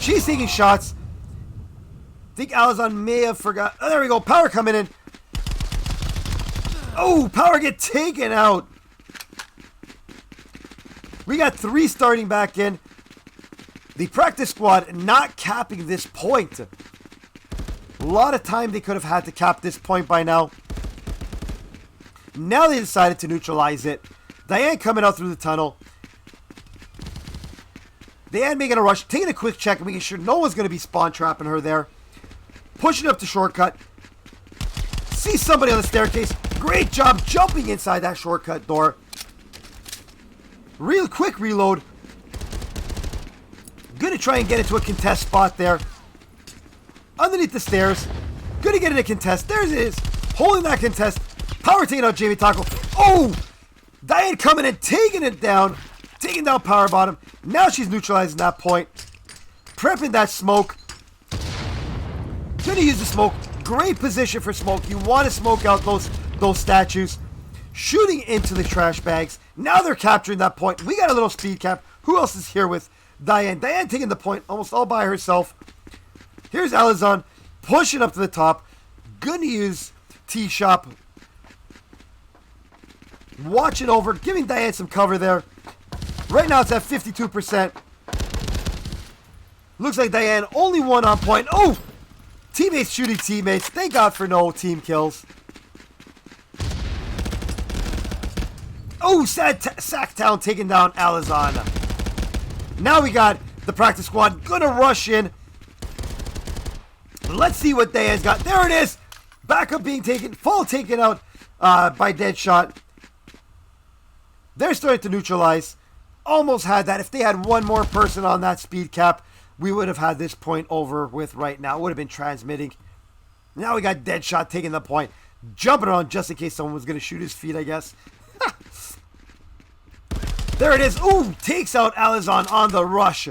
She's taking shots. I think Alizon may have forgot. Oh, there we go. Power coming in. Oh, Power get taken out. We got 3 starting back in. The practice squad not capping this point. A lot of time they could have had to cap this point by now. Now they decided to neutralize it. Diane coming out through the tunnel. Diane making a rush, taking a quick check and making sure no one's going to be spawn trapping her there. Pushing up the shortcut. See somebody on the staircase. Great job jumping inside that shortcut door. Real quick reload. Gonna try and get into a contest spot there. Underneath the stairs. Gonna get in a contest. There it is. Holding that contest. Power taking out Jamie Taco. Oh! Diane coming and taking it down. Taking down Power Bottom. Now she's neutralizing that point. Prepping that smoke. Gonna use the smoke. Great position for smoke. You want to smoke out those statues. Shooting into the trash bags. Now they're capturing that point. We got a little speed cap. Who else is here with Diane? Diane taking the point almost all by herself. Here's Alizon pushing up to the top. Gonna use T-Shop. Watching over. Giving Diane some cover there. Right now it's at 52%. Looks like Diane only one on point. Oh! Teammates shooting teammates. Thank God for no team kills. Oh, Sacktown taking down Alizon. Now we got the practice squad gonna rush in. Let's see what Diane's got. There it is. Backup being taken. Fall taken out by Deadshot. They're starting to neutralize. Almost had that. If they had one more person on that speed cap, we would have had this point over with right now. It would have been transmitting. Now we got Deadshot taking the point. Jumping around just in case someone was going to shoot his feet, I guess. There it is. Ooh, takes out Alizon on the rush.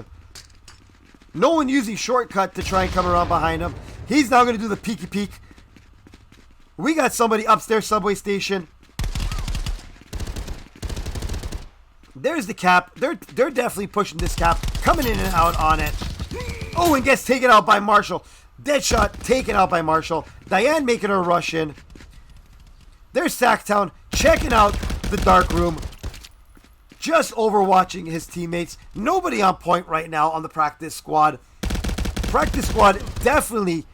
No one using shortcut to try and come around behind him. He's now going to do the peeky peek. We got somebody upstairs subway station. There's the cap. They're definitely pushing this cap. Coming in and out on it. Oh, and gets taken out by Marshall. Deadshot taken out by Marshall. Diane making her rush in. There's Sacktown checking out the dark room. Just overwatching his teammates. Nobody on point right now on the practice squad. Practice squad definitely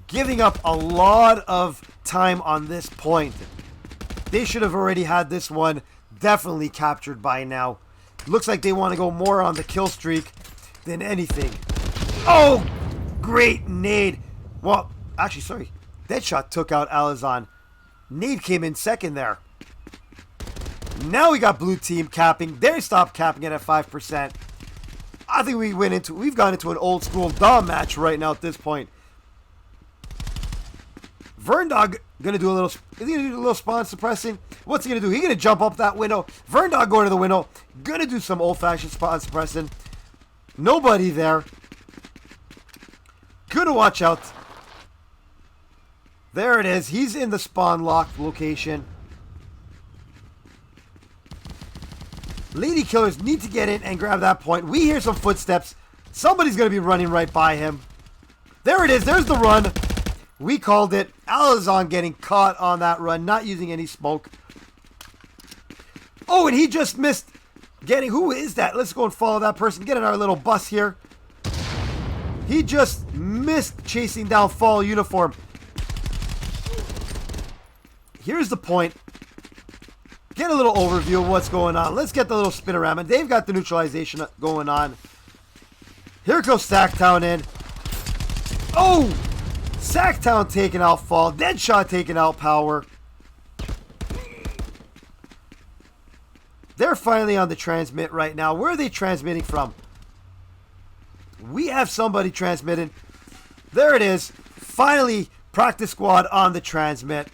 giving up a lot of time on this point. They should have already had this one definitely captured by now. Looks like they want to go more on the kill streak than anything. Oh, great nade. Well, actually, sorry. Deadshot took out Alizon. Nade came in second there. Now we got blue team capping. They stopped capping it at 5%. I think we've gone into an old school Dom match right now at this point. Verndog gonna do a little. Is he gonna do a little spawn suppressing? What's he gonna do? He's gonna jump up that window. Verndog going to the window. Gonna do some old-fashioned spawn suppressing. Nobody there. Gonna watch out. There it is. He's in the spawn locked location. Lady Killers need to get in and grab that point. We hear some footsteps. Somebody's going to be running right by him. There it is. There's the run. We called it. Alizon getting caught on that run, not using any smoke. Oh, and he just missed getting... Who is that? Let's go and follow that person. Get in our little bus here. He just missed chasing down Fall Uniform. Here's the point. Get a little overview of what's going on. Let's get the little spinorama. They've got the neutralization going on. Here goes Sacktown in. Oh! Sacktown taking out Fall. Deadshot taking out Power. They're finally on the transmit right now. Where are they transmitting from? We have somebody transmitting. There it is. Finally, practice squad on the transmit.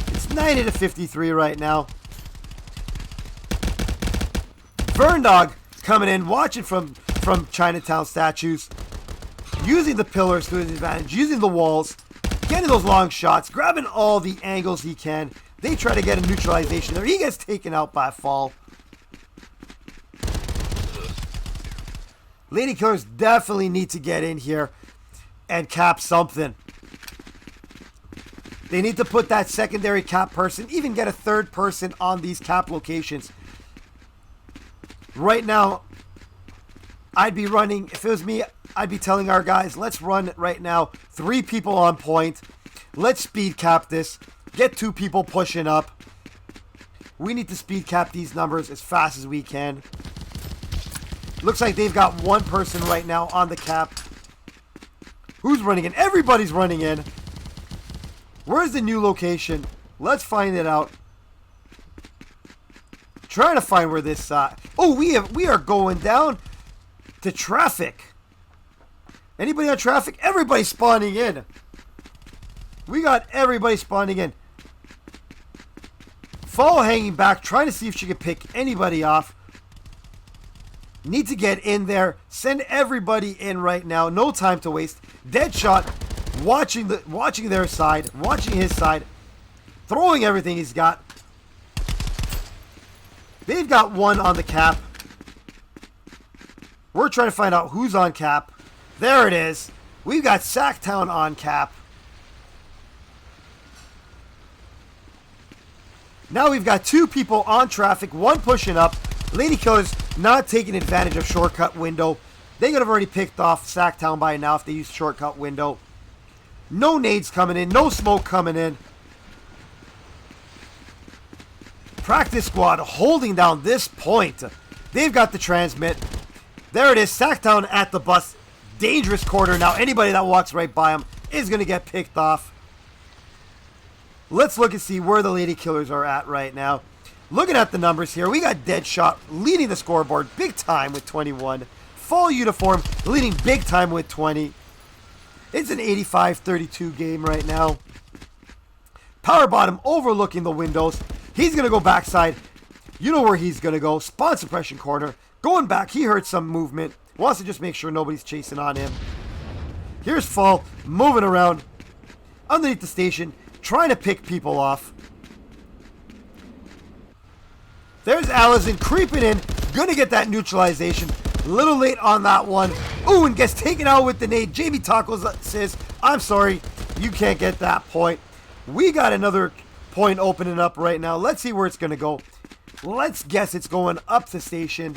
It's 90 to 53 right now. Verndog coming in, watching from Chinatown statues. Using the pillars to his advantage. Using the walls. Getting those long shots. Grabbing all the angles he can. They try to get a neutralization there. He gets taken out by Fall. Lady Killers definitely need to get in here and cap something. They need to put that secondary cap person, even get a third person on these cap locations. Right now, I'd be running, if it was me, I'd be telling our guys, let's run right now. 3 people on point. Let's speed cap this. Get 2 people pushing up. We need to speed cap these numbers as fast as we can. Looks like they've got 1 person right now on the cap. Who's running in? Everybody's running in. Where's the new location? Let's find it out. Trying to find where this... Oh, we are going down to traffic. Anybody on traffic? Everybody spawning in. We got everybody spawning in. Fall hanging back, trying to see if she can pick anybody off. Need to get in there. Send everybody in right now. No time to waste. Deadshot watching their side, watching his side, throwing everything he's got. They've got 1 on the cap. We're trying to find out who's on cap. There it is. We've got Sacktown on cap. Now we've got 2 people on traffic, 1 pushing up. Lady Killers not taking advantage of shortcut window. They could have already picked off Sacktown by now if they used shortcut window. No nades coming in, no smoke coming in. Practice squad holding down this point. They've got the transmit. There it is, Sacktown at the bus. Dangerous corner now. Anybody that walks right by him is going to get picked off. Let's look and see where the Lady Killers are at right now. Looking at the numbers here, we got Deadshot leading the scoreboard big time with 21. Fall Uniform leading big time with 20. It's an 85-32 game right now. Power Bottom overlooking the windows. He's going to go backside. You know where he's going to go. Spawn suppression corner. Going back. He heard some movement. Wants to just make sure nobody's chasing on him. Here's Fall moving around underneath the station. Trying to pick people off. There's Allison creeping in. Gonna get that neutralization. A little late on that one. Ooh, and gets taken out with the nade. Jamie Tacos says, I'm sorry, you can't get that point. We got another point opening up right now. Let's see where it's gonna go. Let's guess it's going up the station.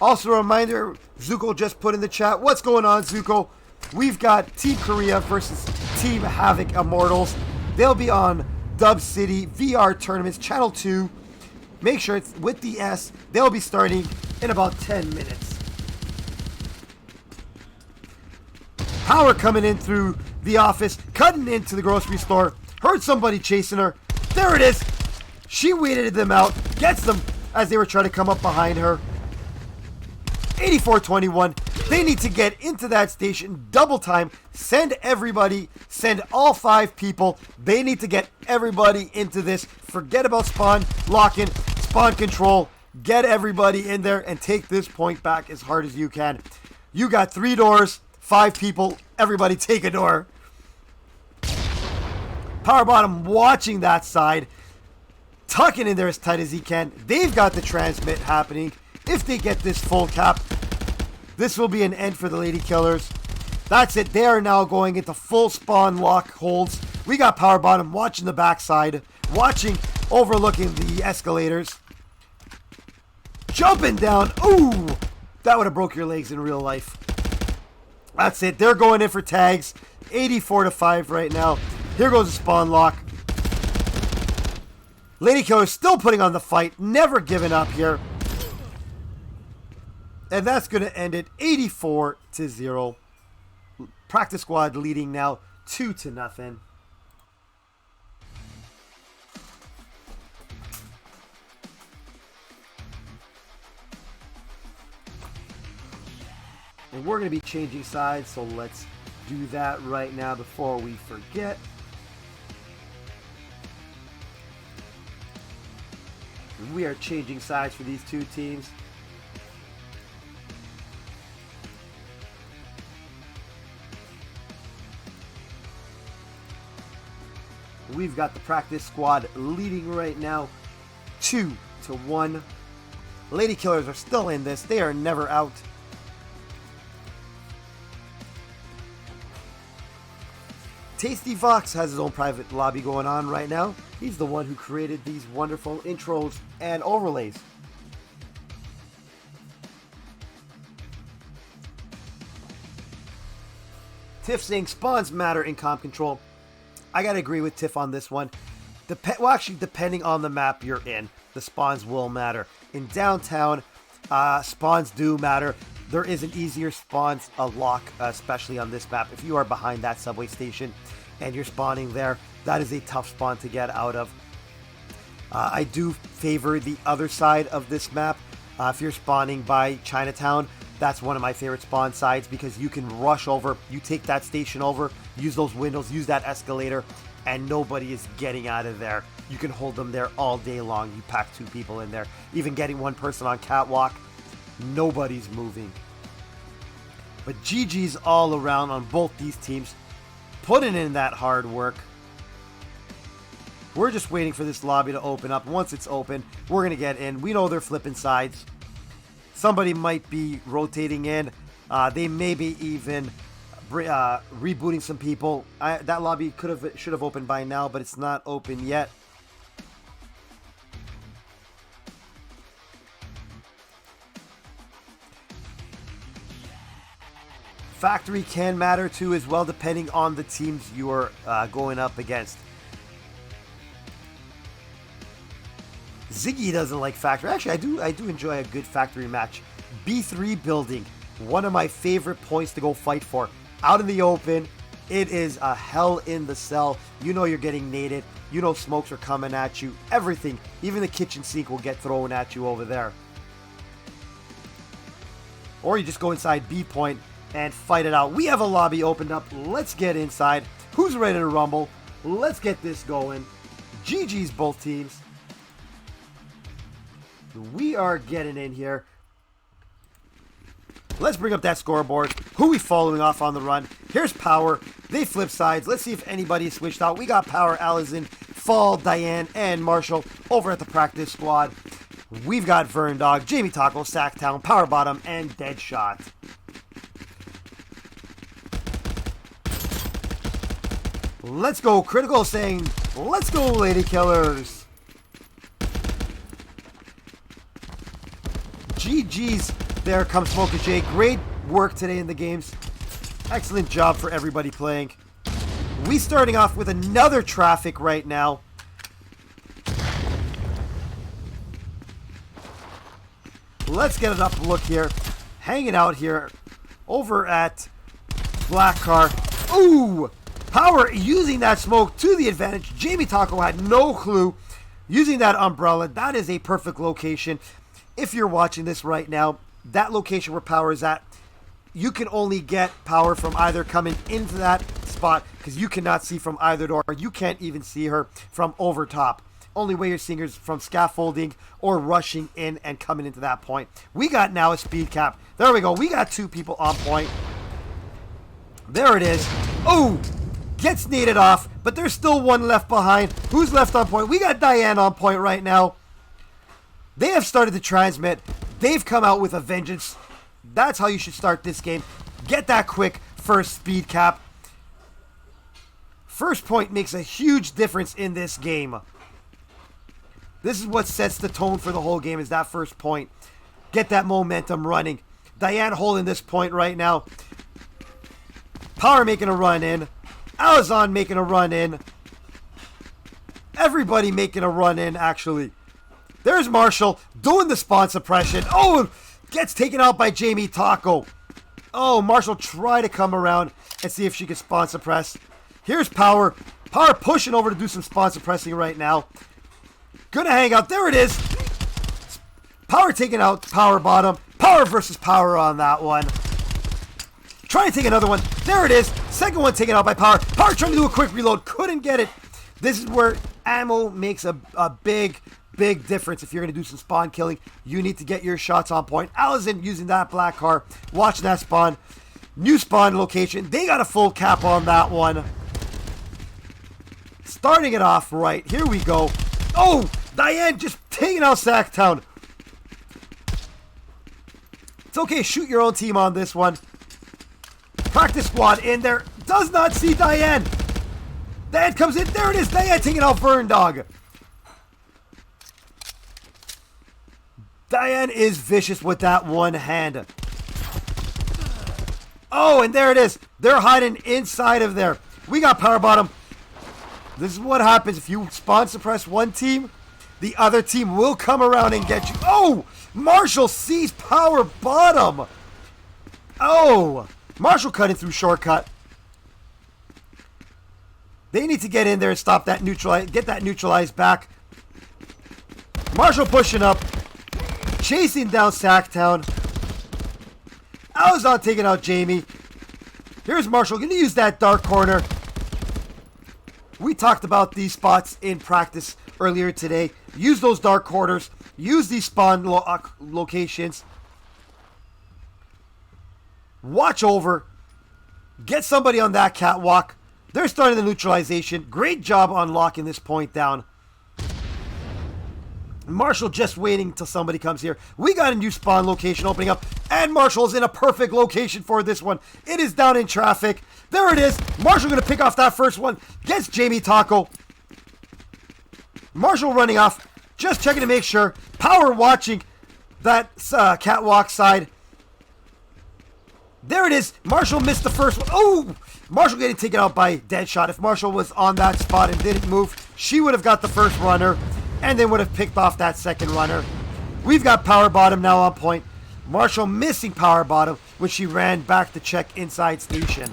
Also a reminder, Zuko just put in the chat. What's going on, Zuko? We've got Team Korea versus Team Havoc Immortals. They'll be on DubCity VR Tournaments, Channel 2. Make sure it's with the S. They'll be starting in about 10 minutes. Power coming in through the office, cutting into the grocery store. Heard somebody chasing her. There it is. She waited them out. Gets them as they were trying to come up behind her. 84-21. They need to get into that station. Double time. Send everybody. Send all 5 people. They need to get everybody into this. Forget about spawn lock-in, spawn control. Get everybody in there and take this point back as hard as you can. You got 3 doors, 5 people. Everybody take a door. Power Bottom watching that side. tucking in there as tight as he can. They've got the transmit happening. If they get this full cap, this will be an end for the Lady Killers. That's it. They are now going into full spawn lock holds. We got Power Bottom watching the backside, overlooking the escalators. Jumping down. Ooh, that would have broke your legs in real life. That's it. They're going in for tags. 84-5 right now. Here goes the spawn lock. Lady Killer still putting on the fight. Never giving up here. And that's going to end it 84-0. Practice squad leading now 2-0. And we're going to be changing sides, so let's do that right now before we forget. We are changing sides for these two teams. We've got the practice squad leading right now 2-1. Lady Killers are still in this. They are never out. Tasty Fox has his own private lobby going on right now. He's the one who created these wonderful intros and overlays. Tiff saying spawns matter in comp control. I gotta agree with Tiff on this one. Depending on the map you're in, the spawns will matter. In downtown, spawns do matter. There is an easier spawns lock, especially on this map. If you are behind that subway station and you're spawning there, that is a tough spawn to get out of. I do favor the other side of this map. If you're spawning by Chinatown, that's one of my favorite spawn sides because you can rush over, you take that station over, use those windows, use that escalator, and nobody is getting out of there. You can hold them there all day long. You pack 2 people in there. Even getting 1 person on catwalk, nobody's moving. But GG's all around on both these teams, putting in that hard work. We're just waiting for this lobby to open up. Once it's open, we're going to get in. We know they're flipping sides. Somebody might be rotating in. They may be even rebooting some people. That lobby should have opened by now, but it's not open yet. Factory can matter too as well, depending on the teams you are going up against. Ziggy doesn't like factory. Actually, I do enjoy a good factory match. B3 building, one of my favorite points to go fight for. Out in the open, it is a hell in the cell. You know you're getting naded. You know smokes are coming at you. Everything, even the kitchen sink will get thrown at you over there. Or you just go inside B point and fight it out. We have a lobby opened up. Let's get inside. Who's ready to rumble? Let's get this going. GG's both teams. We are getting in here. Let's bring up that scoreboard. Who we following off on the run? Here's Power. They flip sides. Let's see if anybody switched out. We got Power, Allison, Fall, Diane, and Marshall over at the practice squad. We've got Vern Dog, Jamie Taco, Sacktown, Power Bottom, and Deadshot. Let's go. Critical saying, let's go, Lady Killers. GG's. There comes Smoker J. Great work today in the games. Excellent job for everybody playing. We starting off with another traffic right now. Let's get an up look here. Hanging out here over at Black Car. Ooh! Power using that smoke to the advantage. Jamie Taco had no clue. Using that umbrella. That is a perfect location. If you're watching this right now, that location where Power is at, you can only get Power from either coming into that spot because you cannot see from either door. You can't even see her from over top. Only way you're seeing her is from scaffolding or rushing in and coming into that point. We got now a speed cap. There we go. We got 2 people on point. There it is. Oh! Gets naded off, but there's still one left behind. Who's left on point? We got Diane on point right now. They have started to transmit. They've come out with a vengeance. That's how you should start this game. Get that quick first speed cap. First point makes a huge difference in this game. This is what sets the tone for the whole game, is that first point. Get that momentum running. Diane holding this point right now. Power making a run in. Alizon making a run in. Everybody making a run in, actually. There's Marshall doing the spawn suppression. Oh, gets taken out by Jamie Taco. Oh, Marshall try to come around and see if she can spawn suppress. Here's Power. Power pushing over to do some spawn suppressing right now. Gonna hang out. There it is. Power taking out Power bottom. Power versus Power on that one. Trying to take another one. There it is. Second one taken out by Power. Power trying to do a quick reload. Couldn't get it. This is where ammo makes a big difference. If you're going to do some spawn killing, you need to get your shots on point. Allison using that black car. Watching that spawn. New spawn location. They got a full cap on that one. Starting it off right. Here we go. Oh, Diane just taking out Sacktown. It's okay. Shoot your own team on this one. Practice squad in there. Does not see Diane. Diane comes in. There it is. Diane taking out Burn Dog. Diane is vicious with that one hand. Oh, and there it is. They're hiding inside of there. We got Power Bottom. This is what happens if you spawn suppress one team. The other team will come around and get you. Oh, Marshall sees Power Bottom. Oh, Marshall cutting through shortcut. They need to get in there and stop that get that neutralized back. Marshall pushing up. Chasing down Sacktown. Alizon taking out Jamie. Here's Marshall. Going to use that dark corner. We talked about these spots in practice earlier today. Use those dark corners. Use these spawn locations. Watch over. Get somebody on that catwalk. They're starting the neutralization. Great job on locking this point down. Marshall just waiting until somebody comes here. We got a new spawn location opening up, and Marshall's in a perfect location for this one. It is down in traffic. There it is. Marshall going to pick off that first one. Gets Jamie Taco. Marshall running off. Just checking to make sure. Power watching that catwalk side. There it is. Marshall missed the first one. Oh! Marshall getting taken out by Deadshot. If Marshall was on that spot and didn't move, she would have got the first runner. And then would have picked off that second runner. We've got Power Bottom now on point. Marshall missing Power Bottom when she ran back to check inside station.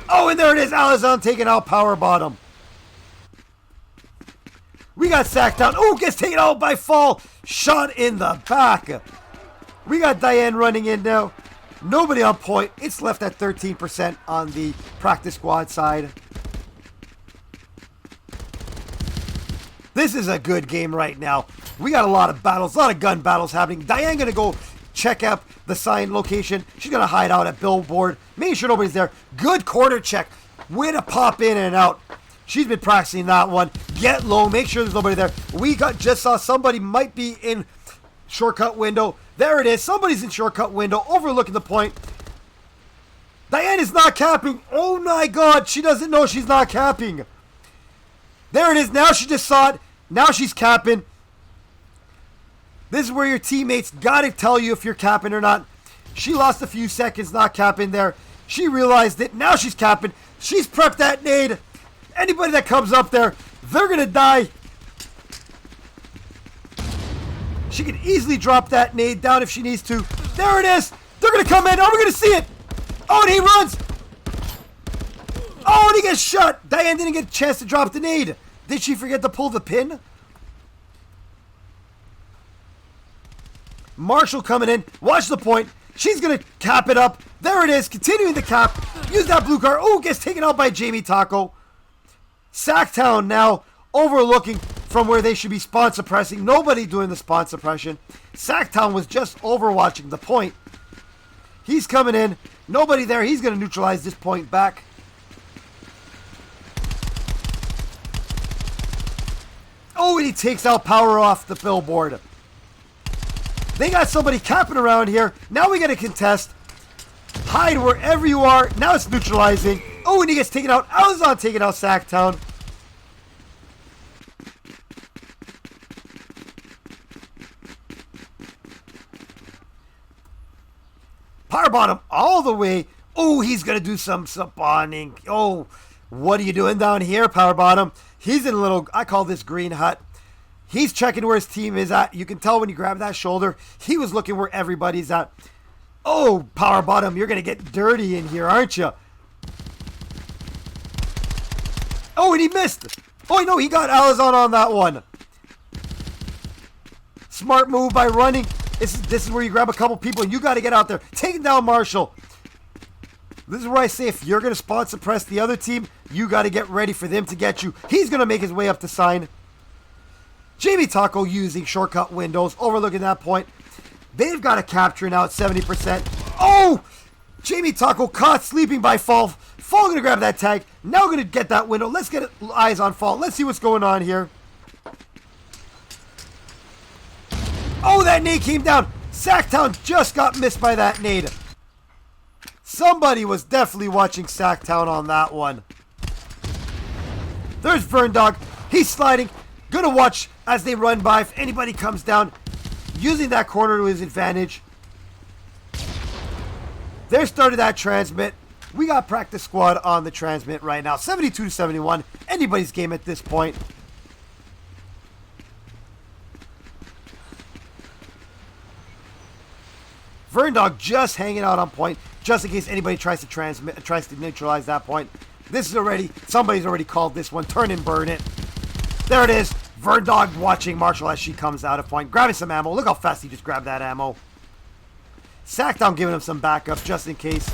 Oh, and there it is. Alizon taking out Power Bottom. We got Sacktown. Oh, gets taken out by Fall. Shot in the back. We got Diane running in now. Nobody on point. It's left at 13% on the practice squad side. This is a good game right now. We got a lot of battles, a lot of gun battles happening. Diane going to go check up the sign location. She's going to hide out at Billboard, making sure nobody's there. Good corner check. Way to pop in and out. She's been practicing that one. Get low. Make sure there's nobody there. We just saw somebody might be in shortcut window. There it is. Somebody's in shortcut window overlooking the point. Diane is not capping. Oh my God. She doesn't know she's not capping. There it is. Now she just saw it. Now she's capping. This is where your teammates got to tell you if you're capping or not. She lost a few seconds not capping there. She realized it. Now she's capping. She's prepped that nade. Anybody that comes up there, they're going to die. She can easily drop that nade down if she needs to. There it is. They're going to come in. Oh, we're going to see it. Oh, and he runs. Oh, and he gets shot. Diane didn't get a chance to drop the nade. Did she forget to pull the pin? Marshall coming in. Watch the point. She's going to cap it up. There it is. Continuing the cap. Use that blue car. Oh, gets taken out by Jamie Taco. Sacktown now overlooking from where they should be spawn suppressing. Nobody doing the spawn suppression. Sacktown was just overwatching the point. He's coming in. Nobody there. He's going to neutralize this point back. Oh, and he takes out Power off the billboard. They got somebody capping around here. Now we got to contest. Hide wherever you are. Now it's neutralizing. Oh, and he gets taken out. Alazon taking out Sacktown. Power bottom all the way. Oh, he's going to do some spawning. Oh, what are you doing down here, Power bottom? He's in a little, I call this green hut. He's checking where his team is at. You can tell when you grab that shoulder. He was looking where everybody's at. Oh, Power bottom, you're going to get dirty in here, aren't you? Oh, and he missed. Oh, no, he got Alazon on that one. Smart move by running. This is where you grab a couple people and you got to get out there. Taking down Marshall. This is where I say if you're going to spawn suppress the other team, you got to get ready for them to get you. He's going to make his way up the sign. Jamie Taco using shortcut windows, overlooking that point. They've got a capture now at 70%. Oh! Jamie Taco caught sleeping by Fall. Fall going to grab that tag. Now going to get that window. Let's get eyes on Fall. Let's see what's going on here. Oh, that nade came down. Sacktown just got missed by that nade. Somebody was definitely watching Sacktown on that one. There's Verndog. He's sliding. Gonna watch as they run by. If anybody comes down, using that corner to his advantage. There started that transmit. We got practice squad on the transmit right now. 72-71. Anybody's game at this point. Verndog just hanging out on point, just in case anybody tries to neutralize that point. This is already, somebody's already called this one. Turn and burn it. There it is. Verndog watching Marshall as she comes out of point. Grabbing some ammo. Look how fast he just grabbed that ammo. Sacktown giving him some backup just in case.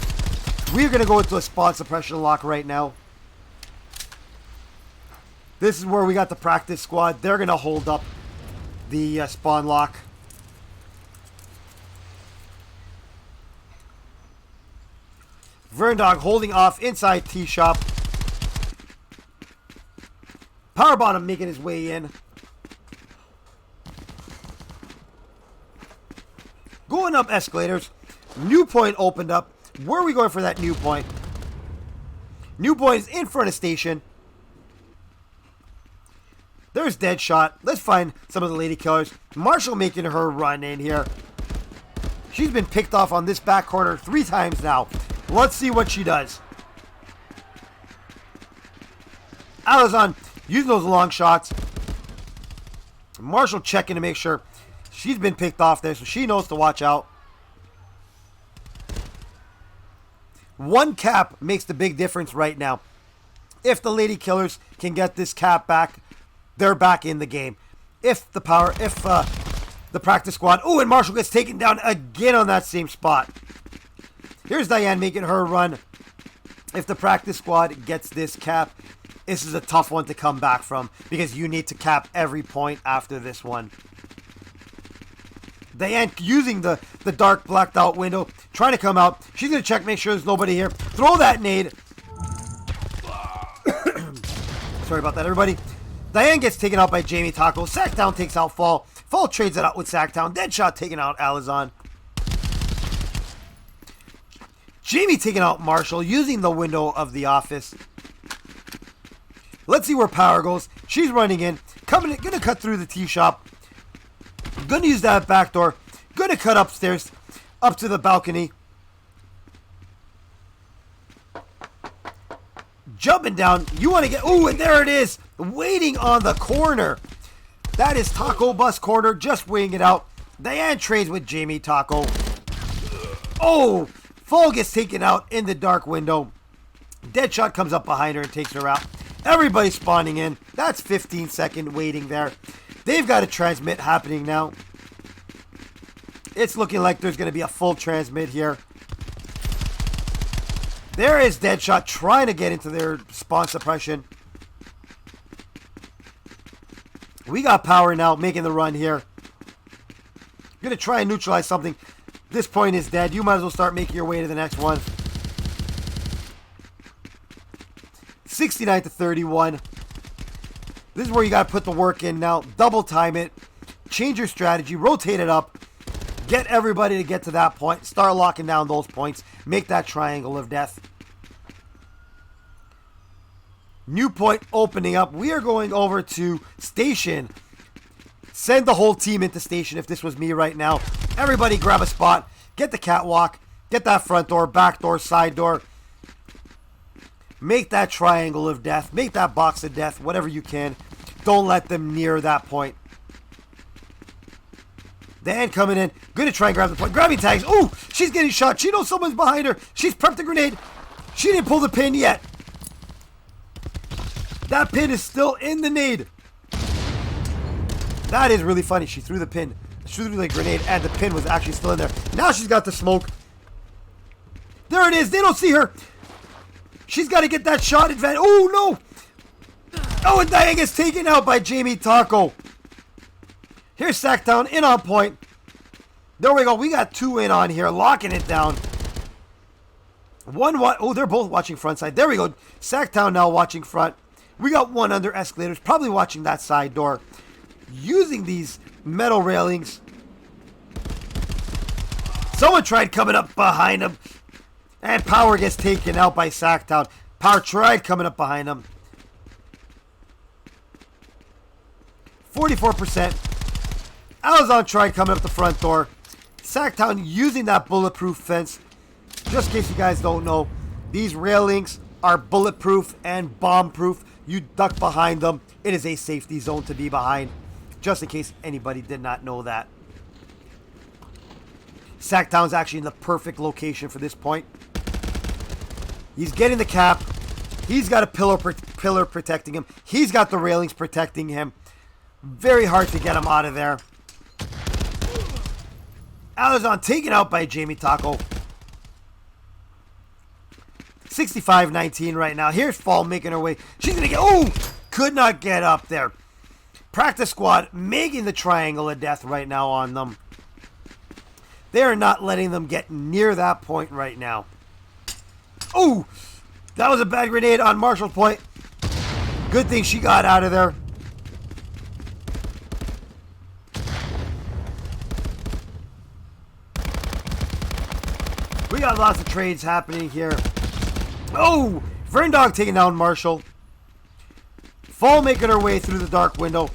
We're going to go into a spawn suppression lock right now. This is where we got the practice squad. They're going to hold up the spawn lock. Verndog holding off inside T-Shop. Power bottom making his way in. Going up escalators. New point opened up. Where are we going for that new point? New point is in front of station. There's Deadshot. Let's find some of the lady killers. Marshall making her run in here. She's been picked off on this back corner 3 times now. Let's see what she does. Alazon using those long shots. Marshall checking to make sure she's been picked off there, so she knows to watch out. One cap makes the big difference right now. If the lady killers can get this cap back, they're back in the game. If the practice squad, oh, and Marshall gets taken down again on that same spot. Here's Diane making her run. If the practice squad gets this cap, this is a tough one to come back from because you need to cap every point after this one. Diane using the dark blacked out window, trying to come out. She's going to check, make sure there's nobody here. Throw that nade. Sorry about that, everybody. Diane gets taken out by Jamie Taco. Sacktown takes out Fall. Fall trades it out with Sacktown. Deadshot taking out Alazon. Jamie taking out Marshall, using the window of the office. Let's see where Power goes. She's running in. Gonna cut through the tea shop. Gonna use that back door. Gonna cut upstairs. Up to the balcony. Jumping down. You want to get... Oh, and there it is. Waiting on the corner. That is Taco Bus corner. Just weighing it out. Diane trades with Jamie Taco. Oh! Fall gets taken out in the dark window. Deadshot comes up behind her and takes her out. Everybody's spawning in. That's 15-second waiting there. They've got a transmit happening now. It's looking like there's going to be a full transmit here. There is Deadshot trying to get into their spawn suppression. We got Power now making the run here. Going to try and neutralize something. This point is dead. You might as well start making your way to the next one. 69-31. This is where you got to put the work in now. Double time it. Change your strategy. Rotate it up. Get everybody to get to that point. Start locking down those points. Make that triangle of death. New point opening up. We are going over to station. Send the whole team into station if this was me right now. Everybody grab a spot. Get the catwalk. Get that front door, back door, side door. Make that triangle of death. Make that box of death. Whatever you can. Don't let them near that point. Dan coming in. Going to try and grab the point. Grabbing tags. Oh, she's getting shot. She knows someone's behind her. She's prepped the grenade. She didn't pull the pin yet. That pin is still in the nade. That is really funny. She threw the pin. She threw the grenade and the pin was actually still in there. Now she's got the smoke. There it is. They don't see her. She's got to get that shot advantage. Oh, no. Oh, and Diane gets taken out by Jamie Taco. Here's Sacktown in on point. There we go. We got 2 in on here. Locking it down. Oh, they're both watching front side. There we go. Sacktown now watching front. We got 1 under escalators. Probably watching that side door. Using these metal railings. Someone tried coming up behind him. And Power gets taken out by Sacktown. Power tried coming up behind him. 44%. Alazon tried coming up the front door. Sacktown using that bulletproof fence. Just in case you guys don't know, these railings are bulletproof and bomb-proof. You duck behind them. It is a safety zone to be behind. Just in case anybody did not know that. Sacktown's actually in the perfect location for this point. He's getting the cap. He's got a pillar protecting him. He's got the railings protecting him. Very hard to get him out of there. Alazon taken out by Jamie Taco. 65-19 right now. Here's Fall making her way. She's going to get... Oh! Could not get up there. Practice squad making the triangle of death right now on them. They are not letting them get near that point right now. Oh! That was a bad grenade on Marshall's point. Good thing she got out of there. We got lots of trades happening here. Oh! Verndog taking down Marshall. Fall making her way through the dark window.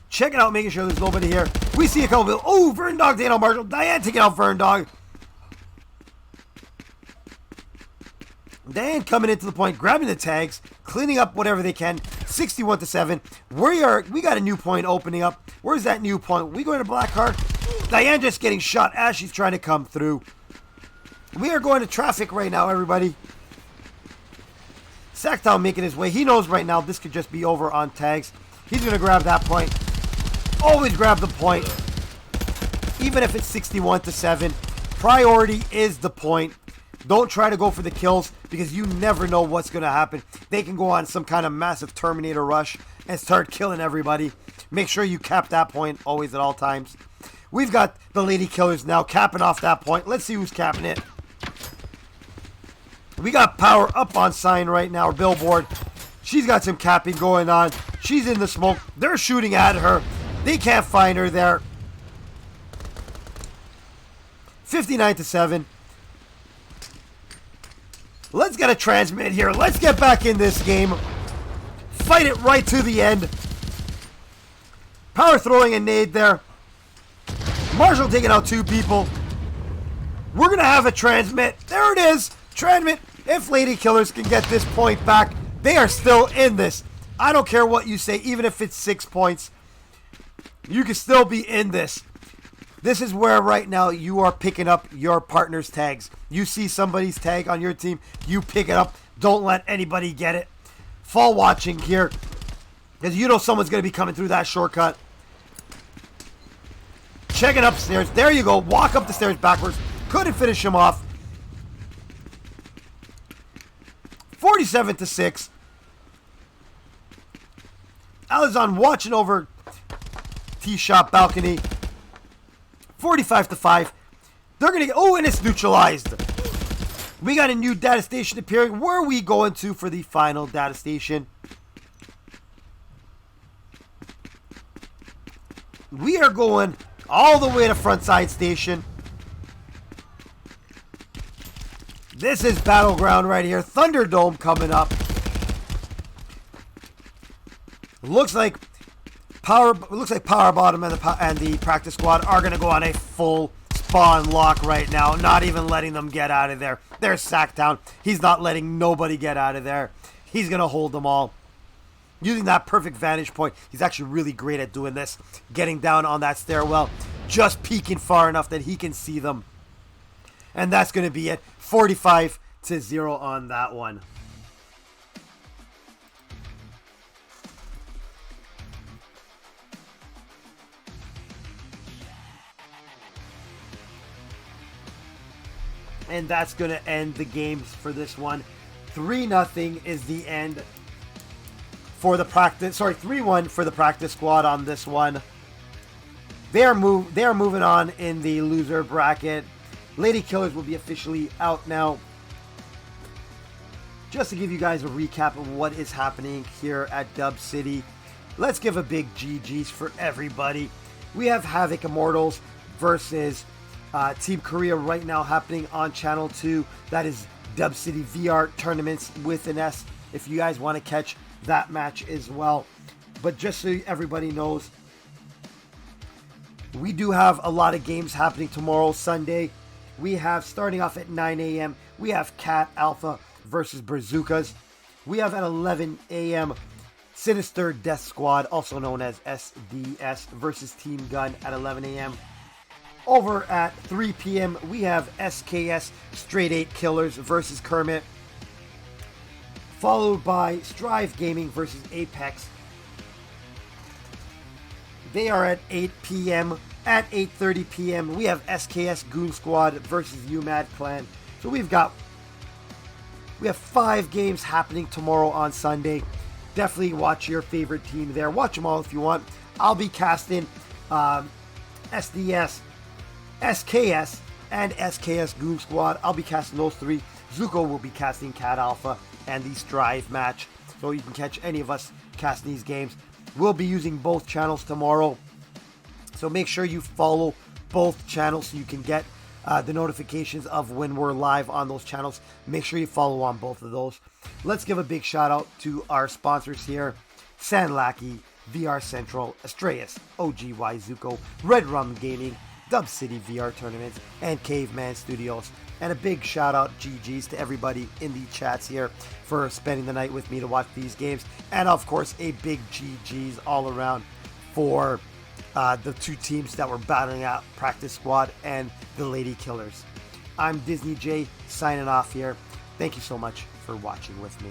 Checking out, making sure there's nobody here. We see a couple of... Oh! Verndog taking out Marshall. Diane taking out Verndog. Diane coming into the point, grabbing the tags, cleaning up whatever they can. 61-7. We got a new point opening up. Where's that new point? We going to black card. Diane just getting shot as she's trying to come through. We are going to traffic right now, everybody. Sacktown making his way. He knows right now this could just be over on tags. He's going to grab that point. Always grab the point. Even if it's 61-7. Priority is the point. Don't try to go for the kills because you never know what's going to happen. They can go on some kind of massive Terminator rush and start killing everybody. Make sure you cap that point always at all times. We've got the lady killers now capping off that point. Let's see who's capping it. We got Power up on sign right now, or billboard. She's got some capping going on. She's in the smoke. They're shooting at her. They can't find her there. 59-7. Let's get a transmit here. Let's get back in this game. Fight it right to the end. Power throwing a nade there. Marshall taking out 2 people. We're going to have a transmit. There it is. Transmit. If Lady Killers can get this point back, they are still in this. I don't care what you say, even if it's 6 points. You can still be in this. This is where right now you are picking up your partner's tags. You see somebody's tag on your team, you pick it up. Don't let anybody get it. Fall watching here, because you know someone's going to be coming through that shortcut. Checking upstairs. There you go. Walk up the stairs backwards. Couldn't finish him off. 47-6. Alazon watching over T-shop balcony. 45-5. They're going to get... Oh, and it's neutralized. We got a new data station appearing. Where are we going to for the final data station? We are going all the way to Frontside Station. This is Battleground right here. Thunderdome coming up. Looks like Power Bottom and the practice squad are going to go on a full spawn lock right now. Not even letting them get out of there. They're sacked down. He's not letting nobody get out of there. He's going to hold them all. Using that perfect vantage point. He's actually really great at doing this. Getting down on that stairwell. Just peeking far enough that he can see them. And that's going to be it. 45-0 on that one. And that's going to end the games for this one. 3-0 is the end for the practice. Sorry, 3-1 for the practice squad on this one. They are moving on in the loser bracket. Lady Killers will be officially out now. Just to give you guys a recap of what is happening here at DubCity, let's give a big GG's for everybody. We have Havoc Immortals versus Team Korea right now happening on Channel 2. That is DubCity VR Tournaments with an S, if you guys want to catch that match as well. But just so everybody knows, we do have a lot of games happening tomorrow, Sunday. We have, starting off at 9 a.m., we have Cat Alpha versus Bazookas. We have at 11 a.m., Sinister Death Squad, also known as SDS, versus Team Gun at 11 a.m. Over at 3 p.m., we have SKS Straight 8 Killers versus Kermit. Followed by Strive Gaming versus Apex. They are at 8 p.m. At 8:30 p.m., we have SKS Goon Squad versus UMAD Clan. So we have 5 games happening tomorrow on Sunday. Definitely watch your favorite team there. Watch them all if you want. I'll be casting SDS, SKS, and SKS Goon Squad. I'll be casting those 3. Zuko will be casting Cat Alpha and the Strive match. So you can catch any of us casting these games. We'll be using both channels tomorrow. So make sure you follow both channels so you can get the notifications of when we're live on those channels. Make sure you follow on both of those. Let's give a big shout out to our sponsors here. Sandlackey, VR Central, Astraeus, OGY Zuko, Red Rum Gaming, DubCity VR Tournaments, and Caveman Studios. And a big shout out GG's to everybody in the chats here for spending the night with me to watch these games. And of course, a big GG's all around for the 2 teams that were battling out, Practice Squad and the Lady Killers. I'm Disney J signing off here. Thank you so much for watching with me.